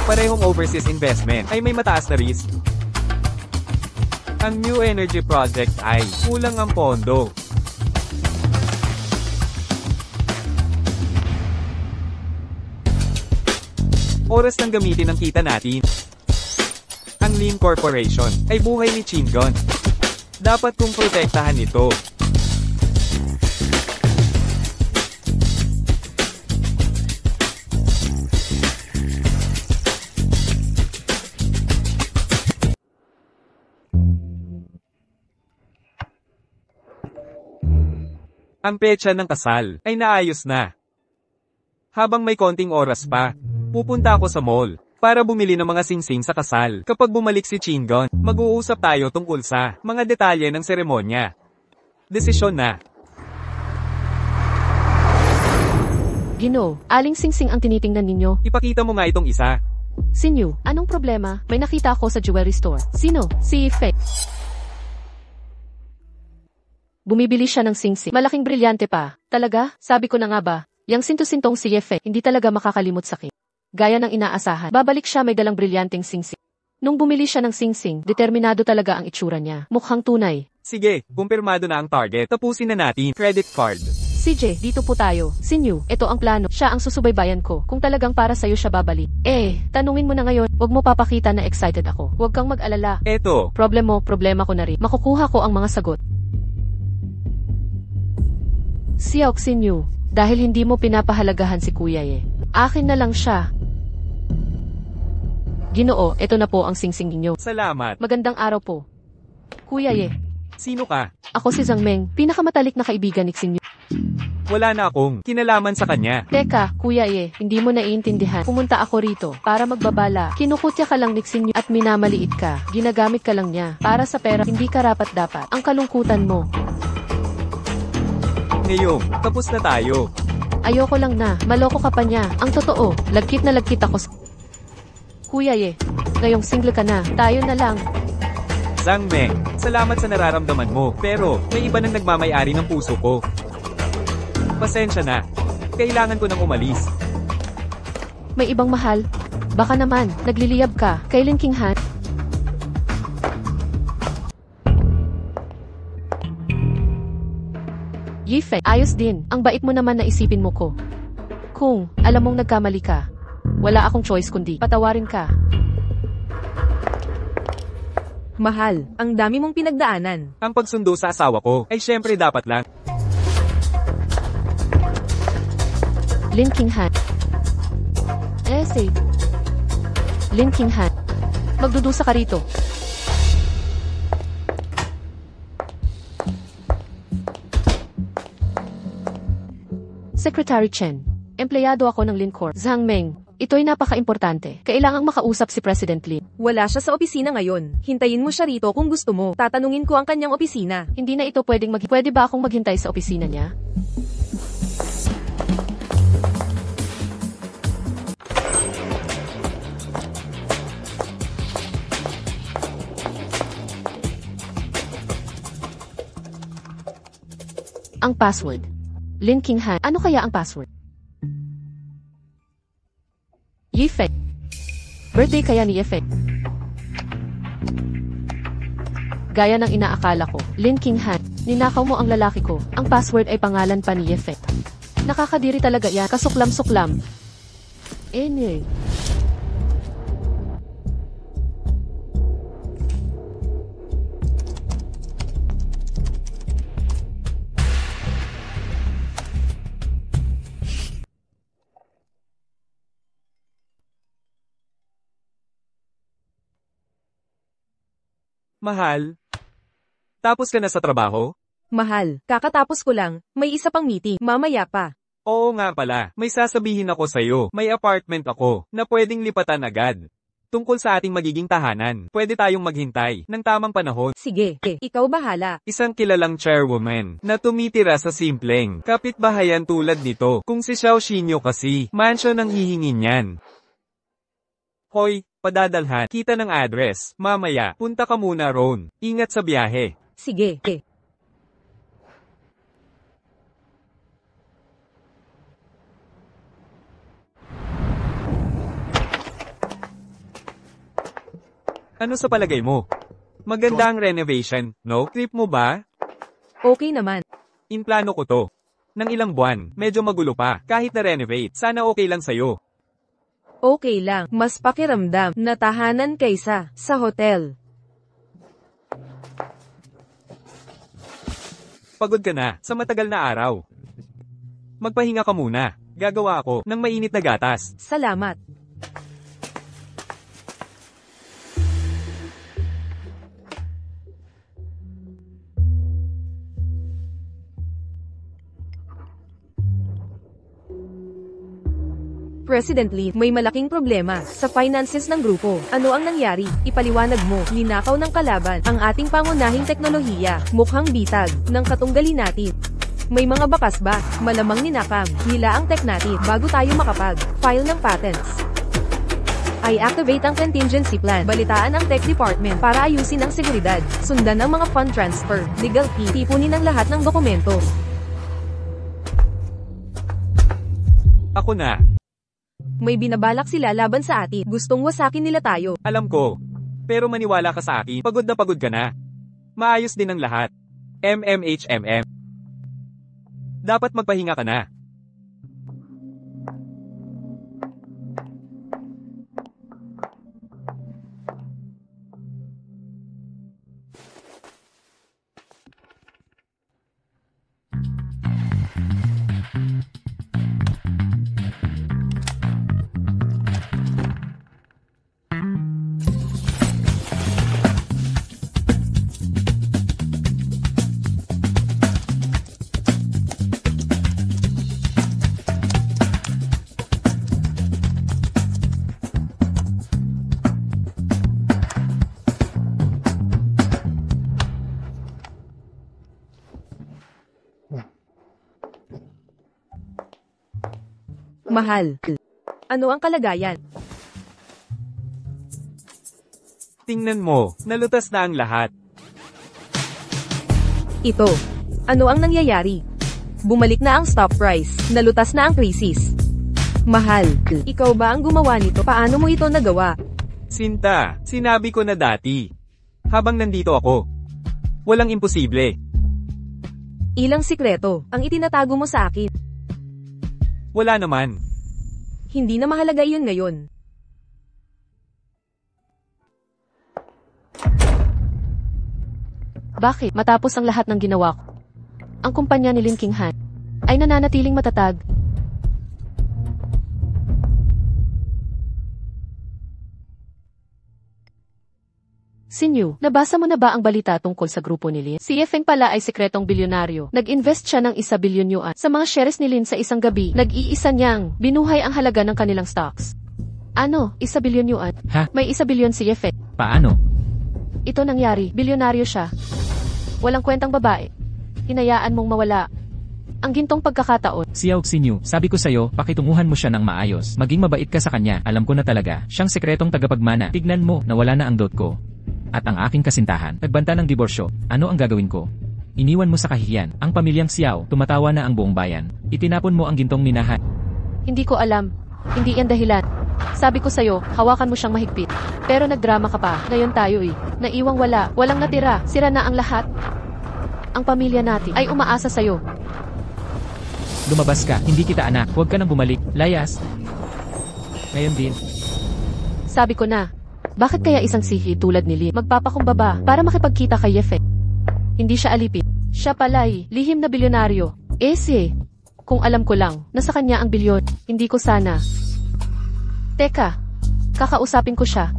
Parehong overseas investment ay may mataas na risk. Ang New Energy Project ay kulang ang pondo. Oras nang gamitin ang kita natin. Ang Lin Corporation ay buhay ni Chingon. Dapat kong protektahan ito. Ang petsa ng kasal ay naayos na. Habang may konting oras pa, pupunta ako sa mall para bumili ng mga singsing sa kasal. Kapag bumalik si Chingon, mag-uusap tayo tungkol sa mga detalye ng seremonya. Desisyon na. Ginoo, aling singsing ang tinitingnan ninyo? Ipakita mo nga itong isa. Si New, anong problema? May nakita ako sa jewelry store. Sino? Si Ife. Bumibili siya ng singsing. Malaking brilyante pa. Talaga? Sabi ko na nga ba? Yang sinto-sintong si Yefe, hindi talaga makakalimot sa akin. Gaya ng inaasahan. Babalik siya may dalang brilyanteng singsing. Nung bumili siya ng singsing, determinado talaga ang itsura niya. Mukhang tunay. Sige, kumpirmado na ang target. Tapusin na natin. Credit card. CJ, dito po tayo. Si New, ito ang plano. Siya ang susubaybayan ko. Kung talagang para sa'yo siya babalik. Tanungin mo na ngayon. Huwag mo papakita na excited ako. Huwag kang mag-alala. Eto. Problema ko na rin. Makukuha ko ang mga sagot. Siyaok si New. Dahil hindi mo pinapahalagahan si Kuya Ye. Akin na lang siya. Ginoo, ito na po ang singsing ninyo. Salamat. Magandang araw po. Kuya Ye. Sino ka? Ako si Zhang Meng, pinakamatalik na kaibigan ni Xin Yu. Wala na akong kinalaman sa kanya. Teka, Kuya Ye, hindi mo naiintindihan. Pumunta ako rito para magbabala. Kinukutya ka lang ni Xin Yu at minamaliit ka. Ginagamit ka lang niya. Para sa pera, hindi karapat-dapat. Ang kalungkutan mo. Ngayon, tapos na tayo. Ayoko lang na, maloko ka pa niya. Ang totoo, lagkit na lagkit ako sa... Kuya Ye, ngayong single ka na, tayo na lang. Zhang Meng, salamat sa nararamdaman mo, pero may iba nang nagmamay-ari ng puso ko. Pasensya na. Kailangan ko nang umalis. May ibang mahal? Baka naman, nagliliyab ka, kay Lin King Han? Yife, ayos din. Ang bait mo naman na isipin mo ko. Kung alam mong nagkamali ka, wala akong choice kundi patawarin ka. Mahal, ang dami mong pinagdaanan. Ang pagsundo sa asawa ko ay syempre dapat lang. Lin King Han. Say. Lin King Han. Magdudusa ka rito. Secretary Chen. Empleyado ako ng Lincor. Zhang Meng, ito'y napaka-importante. Kailangang makausap si President Lin. Wala siya sa opisina ngayon. Hintayin mo siya rito kung gusto mo. Tatanungin ko ang kanyang opisina. Hindi na ito pwedeng Pwede ba akong maghintay sa opisina niya? Ang password. Lin King Han. Ano kaya ang password? Yifeng. Birthday kaya ni Yifeng. Gaya ng inaakala ko, Lin Qinghan, ninakaw mo ang lalaki ko. Ang password ay pangalan pa ni Yifeng. Nakakadiri talaga yan, kasuklam-suklam. Anyway. Mahal? Tapos ka na sa trabaho? Mahal, kakatapos ko lang, may isa pang meeting, mamaya pa. Oo nga pala, may sasabihin ako sa'yo. May apartment ako, na pwedeng lipatan agad. Tungkol sa ating magiging tahanan, pwede tayong maghintay ng tamang panahon. Sige, ikaw bahala. Isang kilalang chairwoman na tumitira sa simpleng kapitbahayan tulad nito. Kung si Xiao Xinyo kasi, mansion ang hihingin niyan. Hoy, padadalhan. Kita ng address. Mamaya, punta ka muna Ron. Ingat sa biyahe. Sige. Ano sa palagay mo? Maganda ang renovation, no? Trip mo ba? Okay naman. Inplano ko to. Nang ilang buwan, medyo magulo pa. Kahit na-renovate, sana okay lang sa'yo. Okay lang, mas pakiramdam na tahanan kaysa sa hotel. Pagod ka na, sa matagal na araw. Magpahinga ka muna. Gagawa ako ng mainit na gatas. Salamat. President Lee, may malaking problema sa finances ng grupo. Ano ang nangyari? Ipaliwanag mo. Ninakaw ng kalaban ang ating pangunahing teknolohiya. Mukhang bitag ng katunggali natin. May mga bakas ba? Malamang ninakam nila ang tech natin bago tayo makapag-file ng patents. I activate ang contingency plan. Balitaan ang tech department para ayusin ang seguridad. Sundan ang mga fund transfer, legal fee, tipunin ang lahat ng dokumento. Ako na. May binabalak sila laban sa atin. Gustong wasakin nila tayo. Alam ko. Pero maniwala ka sa akin, pagod na pagod ka na. Maayos din ang lahat. MMHMM. Dapat magpahinga ka na. Mahal. Ano ang kalagayan? Tingnan mo, nalutas na ang lahat. Ito. Ano ang nangyayari? Bumalik na ang stock price. Nalutas na ang krisis. Mahal. Ikaw ba ang gumawa nito? Paano mo ito nagawa? Sinta, sinabi ko na dati. Habang nandito ako. Walang imposible. Ilang sikreto ang itinatago mo sa akin. Wala naman. Hindi na mahalaga iyon ngayon. Bakit? Matapos ang lahat ng ginawa ko, ang kumpanya ni Lin Qinghan ay nananatiling matatag. Sinyu, nabasa mo na ba ang balita tungkol sa grupo ni Lin? Si Yifeng pala ay sekretong bilyonaryo. Nag-invest siya ng 1 bilyon yuan sa mga shares ni Lin sa isang gabi. Nag-iisa niyang binuhay ang halaga ng kanilang stocks. Ano? 1 bilyon yuan? Ha? May 1 bilyon si Yifeng. Paano? Ito nangyari. Bilyonaryo siya. Walang kwentang babae. Hinayaan mong mawala ang gintong pagkakataon. Xiao Xinyu, sabi ko sa'yo, pakitunguhan mo siya ng maayos. Maging mabait ka sa kanya. Alam ko na talaga, siyang sekretong tagapagmana. Tignan mo, nawala na ang dot ko. At ang aking kasintahan, nagbanta ng diborsyo. Ano ang gagawin ko? Iniwan mo sa kahihiyan. Ang pamilyang Xiao, tumatawa na ang buong bayan. Itinapon mo ang gintong minahan. Hindi ko alam. Hindi yan dahilan. Sabi ko sa'yo, hawakan mo siyang mahigpit. Pero nagdrama ka pa, ngayon tayo naiwang wala, walang natira, sira na ang lahat. Ang pamilya natin ay umaasa sa'yo. Lumabas ka, hindi kita anak, huwag ka nang bumalik, layas. Ngayon din. Sabi ko na, bakit kaya isang sihi tulad ni Lee magpapakumbaba para makipagkita kay Yefe? Hindi siya alipin. Siya pala'y lihim na bilyonaryo. Kung alam ko lang, nasa kanya ang bilyon, hindi ko sana. Teka, kakausapin ko siya.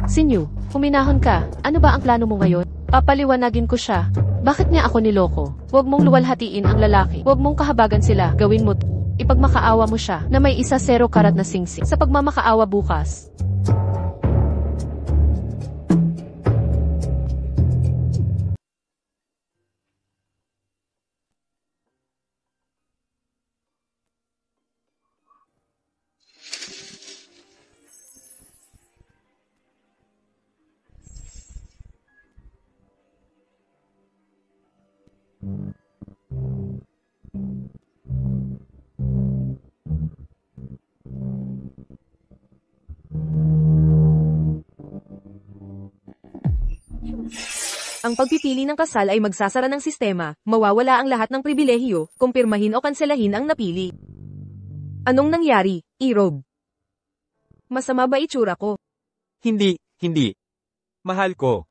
Sinyu, huminahon ka, ano ba ang plano mo ngayon? Papaliwanagin ko siya. Bakit niya ako niloko? Huwag mong luwalhatiin ang lalaki. Huwag mong kahabagan sila, gawin mo. Ipagmakaawa mo siya na may 1 karat na singsing sa pagmamakaawa bukas. Ang pagpipili ng kasal ay magsasara ng sistema, mawawala ang lahat ng pribilehiyo, kumpirmahin o kanselahin ang napili. Anong nangyari, Irob? Masama ba itsura ko? Hindi. Mahal ko.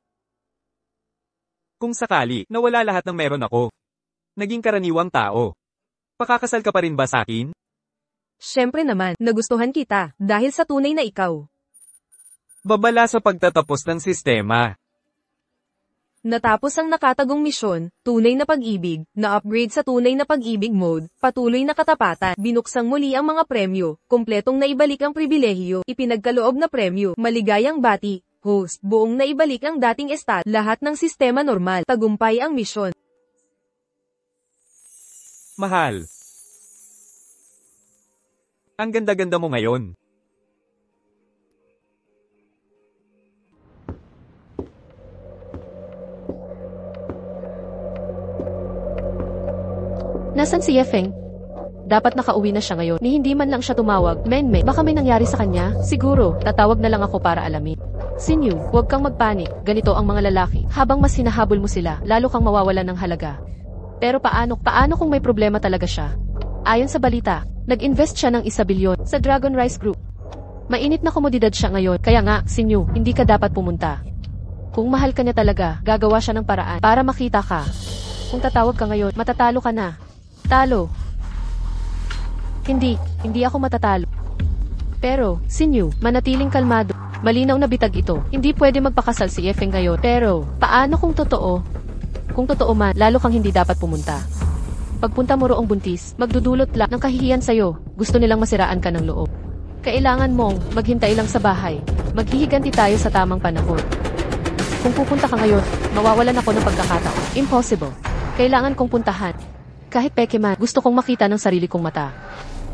Kung sakali, nawala lahat ng meron ako. Naging karaniwang tao. Pakakasal ka pa rin ba sa akin? Siyempre naman, nagustuhan kita, dahil sa tunay na ikaw. Babala sa pagtatapos ng sistema. Natapos ang nakatagong misyon, tunay na pag-ibig, na-upgrade sa tunay na pag-ibig mode, patuloy na katapatan, binuksang muli ang mga premyo, kumpletong naibalik ang pribilehiyo, ipinagkaloob na premyo, maligayang bati, host, buong naibalik ang dating estado, lahat ng sistema normal, tagumpay ang misyon. Mahal. Ang ganda-ganda mo ngayon. Nasaan si Yefeng? Dapat nakauwi na siya ngayon. Ni hindi man lang siya tumawag. Menme, baka may nangyari sa kanya? Siguro, tatawag na lang ako para alamin. Sinyu, huwag kang magpanik. Ganito ang mga lalaki. Habang mas hinahabol mo sila, lalo kang mawawalan ng halaga. Pero paano kung may problema talaga siya? Ayon sa balita, nag-invest siya ng 1 bilyon sa Dragon Rice Group. Mainit na komodidad siya ngayon. Kaya nga, Sinyu, hindi ka dapat pumunta. Kung mahal ka niya talaga, gagawa siya ng paraan para makita ka. Kung tatawag ka ngayon, matatalo ka na. Talo. Hindi ako matatalo. Pero, Sinyu, manatiling kalmado. Malinaw na bitag ito. Hindi pwede magpakasal si Yefeng ngayon. Pero, paano kung totoo? Kung totoo man, lalo kang hindi dapat pumunta. Pagpunta mo roong buntis, magdudulot lang ng kahihiyan sa'yo. Gusto nilang masiraan ka ng loob. Kailangan mong maghintay lang sa bahay. Maghihiganti tayo sa tamang panahon. Kung pupunta ka ngayon, mawawalan ako ng pagkakataon. Impossible. Kailangan kong puntahan. Kahit peke man, gusto kong makita ng sarili kong mata.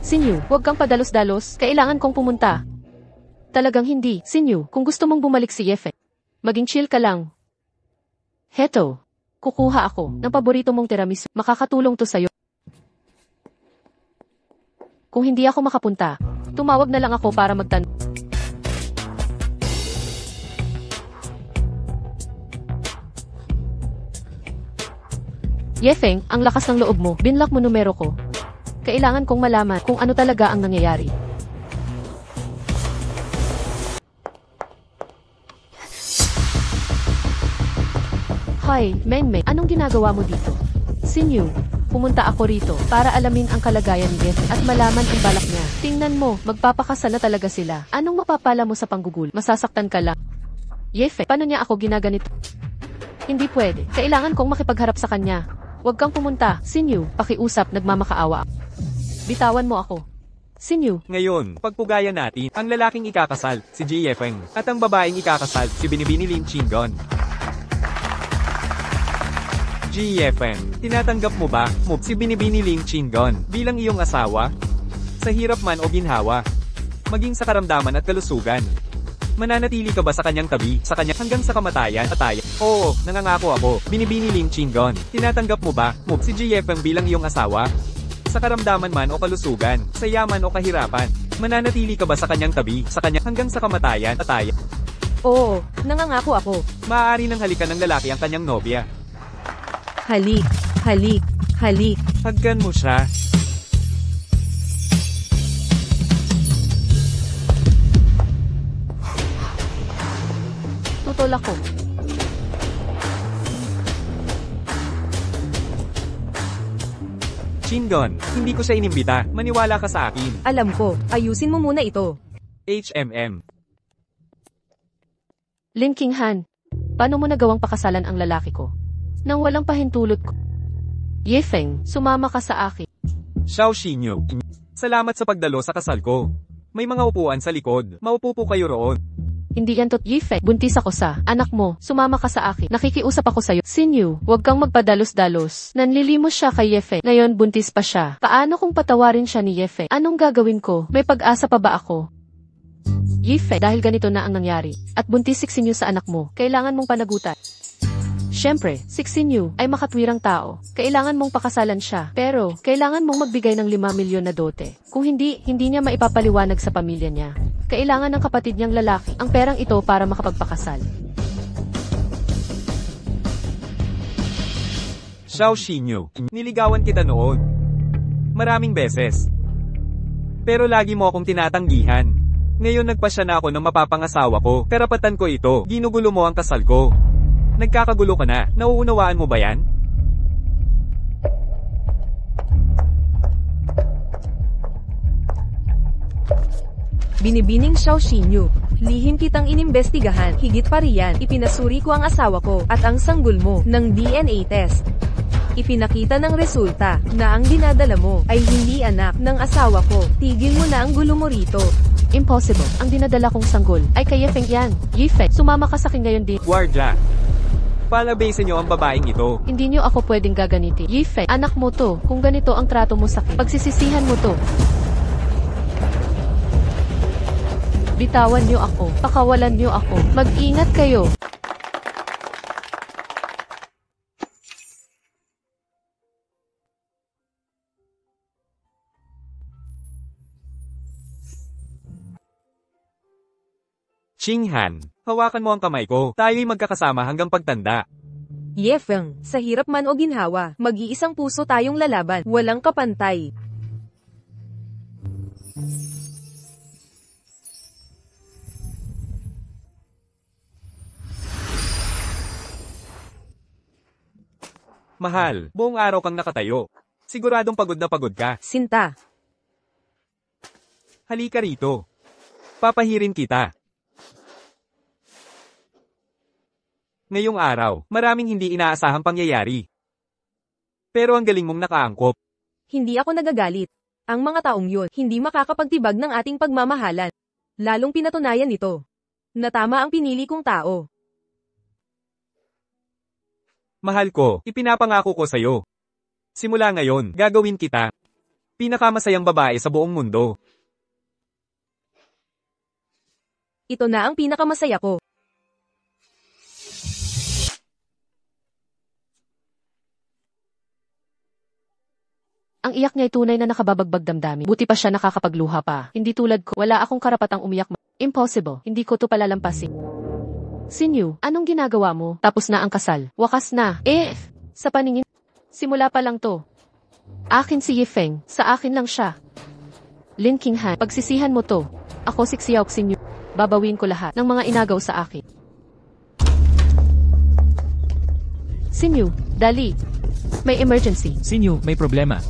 Sinyu, huwag kang padalos-dalos, kailangan kong pumunta. Talagang hindi, Sinyu, kung gusto mong bumalik si Yefeng. Maging chill ka lang. Heto, kukuha ako ng paborito mong tiramisu. Makakatulong to sa'yo. Kung hindi ako makapunta, tumawag na lang ako para magtanong. Yefeng, ang lakas ng loob mo, binlock mo numero ko. Kailangan kong malaman kung ano talaga ang nangyayari. Hi, Menme, anong ginagawa mo dito? Sinyu, pumunta ako rito para alamin ang kalagayan ni Yefeng at malaman ang balak niya. Tingnan mo, magpapakasal na talaga sila. Anong mapapala mo sa panggugul? Masasaktan ka lang. Yefeng, paano niya ako ginaganito? Hindi pwede. Kailangan kong makipagharap sa kanya. Huwag kang pumunta, Sinyu, pakiusap, nagmamakaawa. Bitawan mo ako. Sinyu. Ngayon, pagpugayan natin, ang lalaking ikakasal, si Ji Yefeng, at ang babaeng ikakasal, si Binibini Ling Chingon. Ji Yefeng, tinatanggap mo ba, si Binibini Ling Chingon, bilang iyong asawa? Sa hirap man o ginhawa, maging sa karamdaman at kalusugan. Mananatili ka ba sa kanyang tabi, sa kanya hanggang sa kamatayan, atayan? Oo, nangangako ako, Binibini Ling Chingon. Tinatanggap mo ba, si Ji Yefeng bilang iyong asawa? Sa karamdaman man o kalusugan, sa yaman o kahirapan, Mananatili ka ba sa kanyang tabi, sa kanya hanggang sa kamatayan, atayan? Oo, nangangako ako. Maaari nang halikan ng lalaki ang kanyang nobya. Halik, halik, halik. Hagkan mo siya. Tutol ako. Shingon, hindi ko siya inimbita. Maniwala ka sa akin. Alam ko, ayusin mo muna ito. HMM. Lin Qinghan, paano mo nagawang pakasalan ang lalaki ko? Nang walang pahintulot ko. Ye Feng, sumama ka sa akin. Xiao Xinyu. Salamat sa pagdalo sa kasal ko. May mga upuan sa likod. Maupo po kayo roon. Hindi yan tot Ye Feng. Buntis ako sa anak mo. Sumama ka sa akin. Nakikiusap ako sa'yo. Sinyu, huwag kang magpadalos-dalos. Nanlilimos siya kay Ye Feng. Ngayon buntis pa siya. Paano kung patawarin siya ni Ye Feng? Anong gagawin ko? May pag-asa pa ba ako? Ye Feng, dahil ganito na ang nangyari. At buntis si Xinyu sa anak mo. Kailangan mong panagutan. Siyempre, si Xinyu ay makatwirang tao. Kailangan mong pakasalan siya. Pero, kailangan mong magbigay ng 5 milyon na dote. Kung hindi niya maipapaliwanag sa pamilya niya. Kailangan ng kapatid niyang lalaki ang perang ito para makapagpakasal. Xiao Xinyu, niligawan kita noon. Maraming beses. Pero lagi mo akong tinatanggihan. Ngayon nagpasya na ako ng mapapangasawa ko. Karapatan ko ito. Ginugulo mo ang kasal ko. Nagkakagulo ka na. Nauunawaan mo ba yan? Binibining Xiao Xinyu. Lihim kitang inimbestigahan. Higit pa riyan, ipinasuri ko ang asawa ko at ang sanggol mo ng DNA test. Ipinakita ng resulta na ang dinadala mo ay hindi anak ng asawa ko. Tigil mo na ang gulo mo rito. Impossible. Ang dinadala kong sanggol ay kay Ye Feng yan. Ye Feng, sumama ka sa akin ngayon din. Guardia. Palabasin niyo ang babaeng ito. Hindi niyo ako pwedeng gaganitin. Ye Feng, anak mo to. Kung ganito ang trato mo sa akin, pagsisisihan mo to. Bitawan niyo ako. Pakawalan niyo ako. Mag-ingat kayo. Qinghan, hawakan mo ang kamay ko. Tayo'y magkakasama hanggang pagtanda. Ye Feng, sa hirap man o ginhawa, mag-iisang puso tayong lalaban. Walang kapantay. Mahal, buong araw kang nakatayo. Siguradong pagod na pagod ka. Sinta. Halika rito. Papahirin kita. Ngayong araw, maraming hindi inaasahang pangyayari. Pero ang galing mong nakaangkop. Hindi ako nagagalit. Ang mga taong yun, hindi makakapagtibag ng ating pagmamahalan. Lalong pinatunayan nito. Na tama ang pinili kong tao. Mahal ko, ipinapangako ko sa'yo. Simula ngayon, gagawin kita pinakamasayang babae sa buong mundo. Ito na ang pinakamasaya ko. Ang iyak niya ay tunay na nakababagbag damdamin. Buti pa siya nakakapagluha pa. Hindi tulad ko, wala akong karapatang umiyak. Impossible, hindi ko to palalampasin. Sinyu, anong ginagawa mo? Tapos na ang kasal. Wakas na. Sa paningin. Simula pa lang to. Akin si Ye Feng, sa akin lang siya. Lin Qinghan, pagsisihan mo to. Ako si Xiao Xinyu. Babawin ko lahat ng mga inagaw sa akin. Sinyu, dali. May emergency. Sinyu, may problema.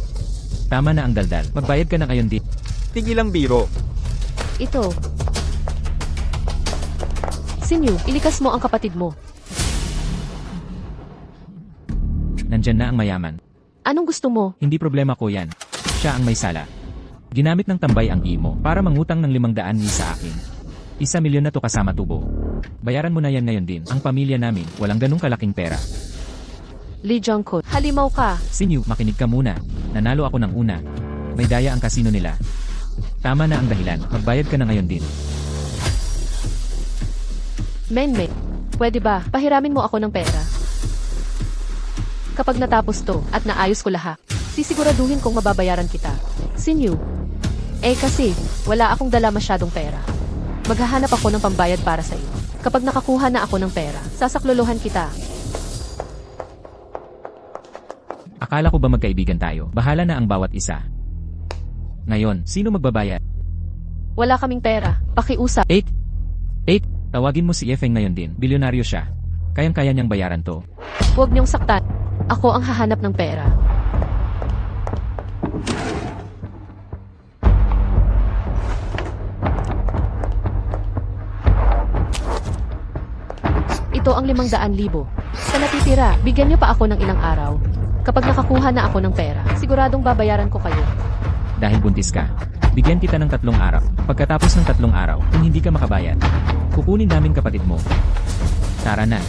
Tama na ang daldal. Magbayad ka na ngayon din. Tigilang biro. Ito. Sinyu, ilikas mo ang kapatid mo. Nandyan na ang mayaman. Anong gusto mo? Hindi problema ko yan. Siya ang may sala. Ginamit ng tambay ang imo para mangutang ng 500 ni sa akin. 1 milyon na to kasama tubo. Bayaran mo na yan ngayon din. Ang pamilya namin, walang ganung kalaking pera. Lee Jongkut, halimaw ka. Sinyu, makinig ka muna. Nanalo ako ng una. May daya ang kasino nila. Tama na ang dahilan. Magbayad ka na ngayon din. Menmei, pwede ba, pahiramin mo ako ng pera? Kapag natapos to, at naayos ko lahat, sisiguraduhin kong mababayaran kita. Sinyu, Kasi, wala akong dala masyadong pera. Maghahanap ako ng pambayad para sa iyo. Kapag nakakuha na ako ng pera, sasaklolohan kita. Akala ko ba magkaibigan tayo? Bahala na ang bawat isa. Ngayon, sino magbabayad? Wala kaming pera. Pakiusap. 8. Tawagin mo si Yefeng ngayon din. Bilyonaryo siya. Kayang-kaya niyang bayaran to. Huwag niyong saktan. Ako ang hahanap ng pera. Ito ang 500,000. Sa natitira, bigyan niyo pa ako ng ilang araw. Kapag nakakuha na ako ng pera, siguradong babayaran ko kayo. Dahil buntis ka, bigyan kita ng 3 araw. Pagkatapos ng 3 araw, kung hindi ka makabayad, kukunin namin kapatid mo. Tara na.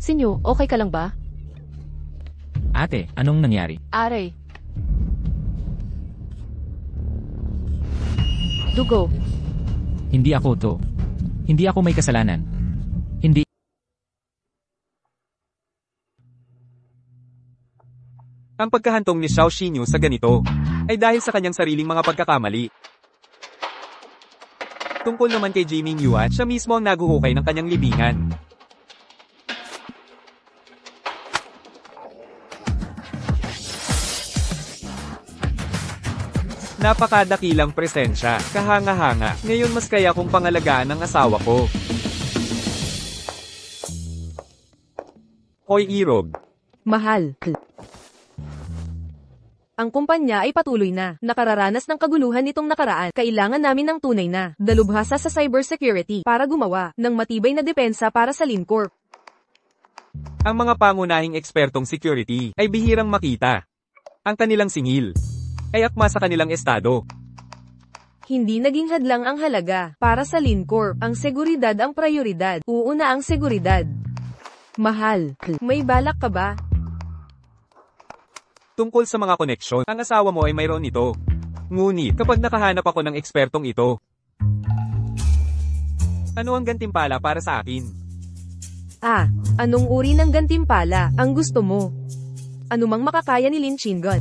Sinyo, okay ka lang ba? Ate, anong nangyari? Aray. Dugo. Hindi ako to. Hindi ako may kasalanan. Hindi. Ang pagkahantong ni Xiao Xinyu sa ganito ay dahil sa kanyang sariling mga pagkakamali. Tungkol naman kay Jiming Yuan, siya mismo ang naguhukay ng kanyang libingan. Napakadakilang presensya, kahanga-hanga, ngayon mas kaya kong pangalagaan ang asawa ko. Hoy Irog. Mahal. Ang kumpanya ay patuloy na nakararanas ng kaguluhan nitong nakaraan. Kailangan namin ng tunay na dalubhasa sa cybersecurity para gumawa ng matibay na depensa para sa Lincorp. Ang mga pangunahing ekspertong security ay bihirang makita. Ang kanilang singil ay akma sa kanilang estado. Hindi naging hadlang ang halaga para sa Lincorp. Ang seguridad ang prioridad. Uuna ang seguridad. Mahal, may balak ka ba? Tungkol sa mga koneksyon, ang asawa mo ay mayroon ito. Ngunit, kapag nakahanap ako ng ekspertong ito, ano ang gantimpala para sa akin? Anong uri ng gantimpala ang gusto mo? Anumang makakaya ni Lin Chingon.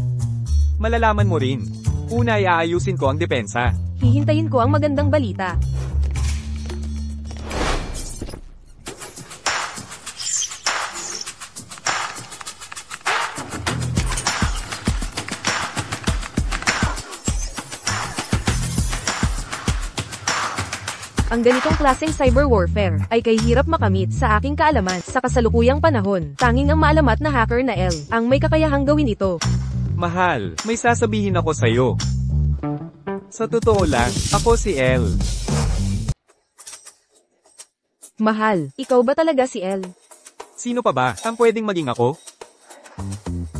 Malalaman mo rin. Una ay aayusin ko ang depensa. Hihintayin ko ang magandang balita. Ang ganitong klaseng cyber warfare ay kay hirap makamit sa aking kaalaman sa kasalukuyang panahon. Tanging ang maalamat na hacker na L ang may kakayahang gawin ito. Mahal, may sasabihin ako sa'yo. Sa totoo lang, ako si L. Mahal, ikaw ba talaga si L? Sino pa ba ang pwedeng maging ako?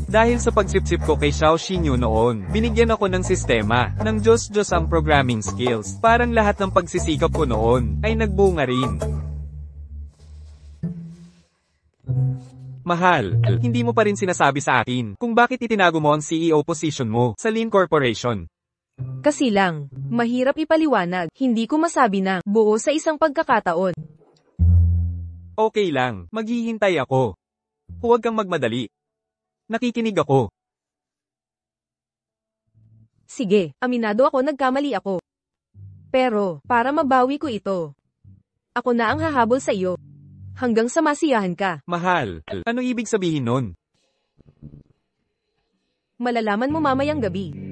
Dahil sa pagsipsip ko kay Xiao Xinyu noon, binigyan ako ng sistema, ng Diyos-Diyos ang programming skills. Parang lahat ng pagsisikap ko noon, ay nagbunga rin. Mahal, hindi mo pa rin sinasabi sa akin, kung bakit itinago mo ang CEO position mo, sa Lin Corporation. Kasi lang, mahirap ipaliwanag, hindi ko masabi na, buo sa isang pagkakataon. Okay lang, maghihintay ako. Huwag kang magmadali. Nakikinig ako. Sige, aminado ako nagkamali ako. Pero, para mabawi ko ito, ako na ang hahabol sa iyo. Hanggang sa masiyahan ka. Mahal, ano ibig sabihin nun? Malalaman mo mamayang gabi.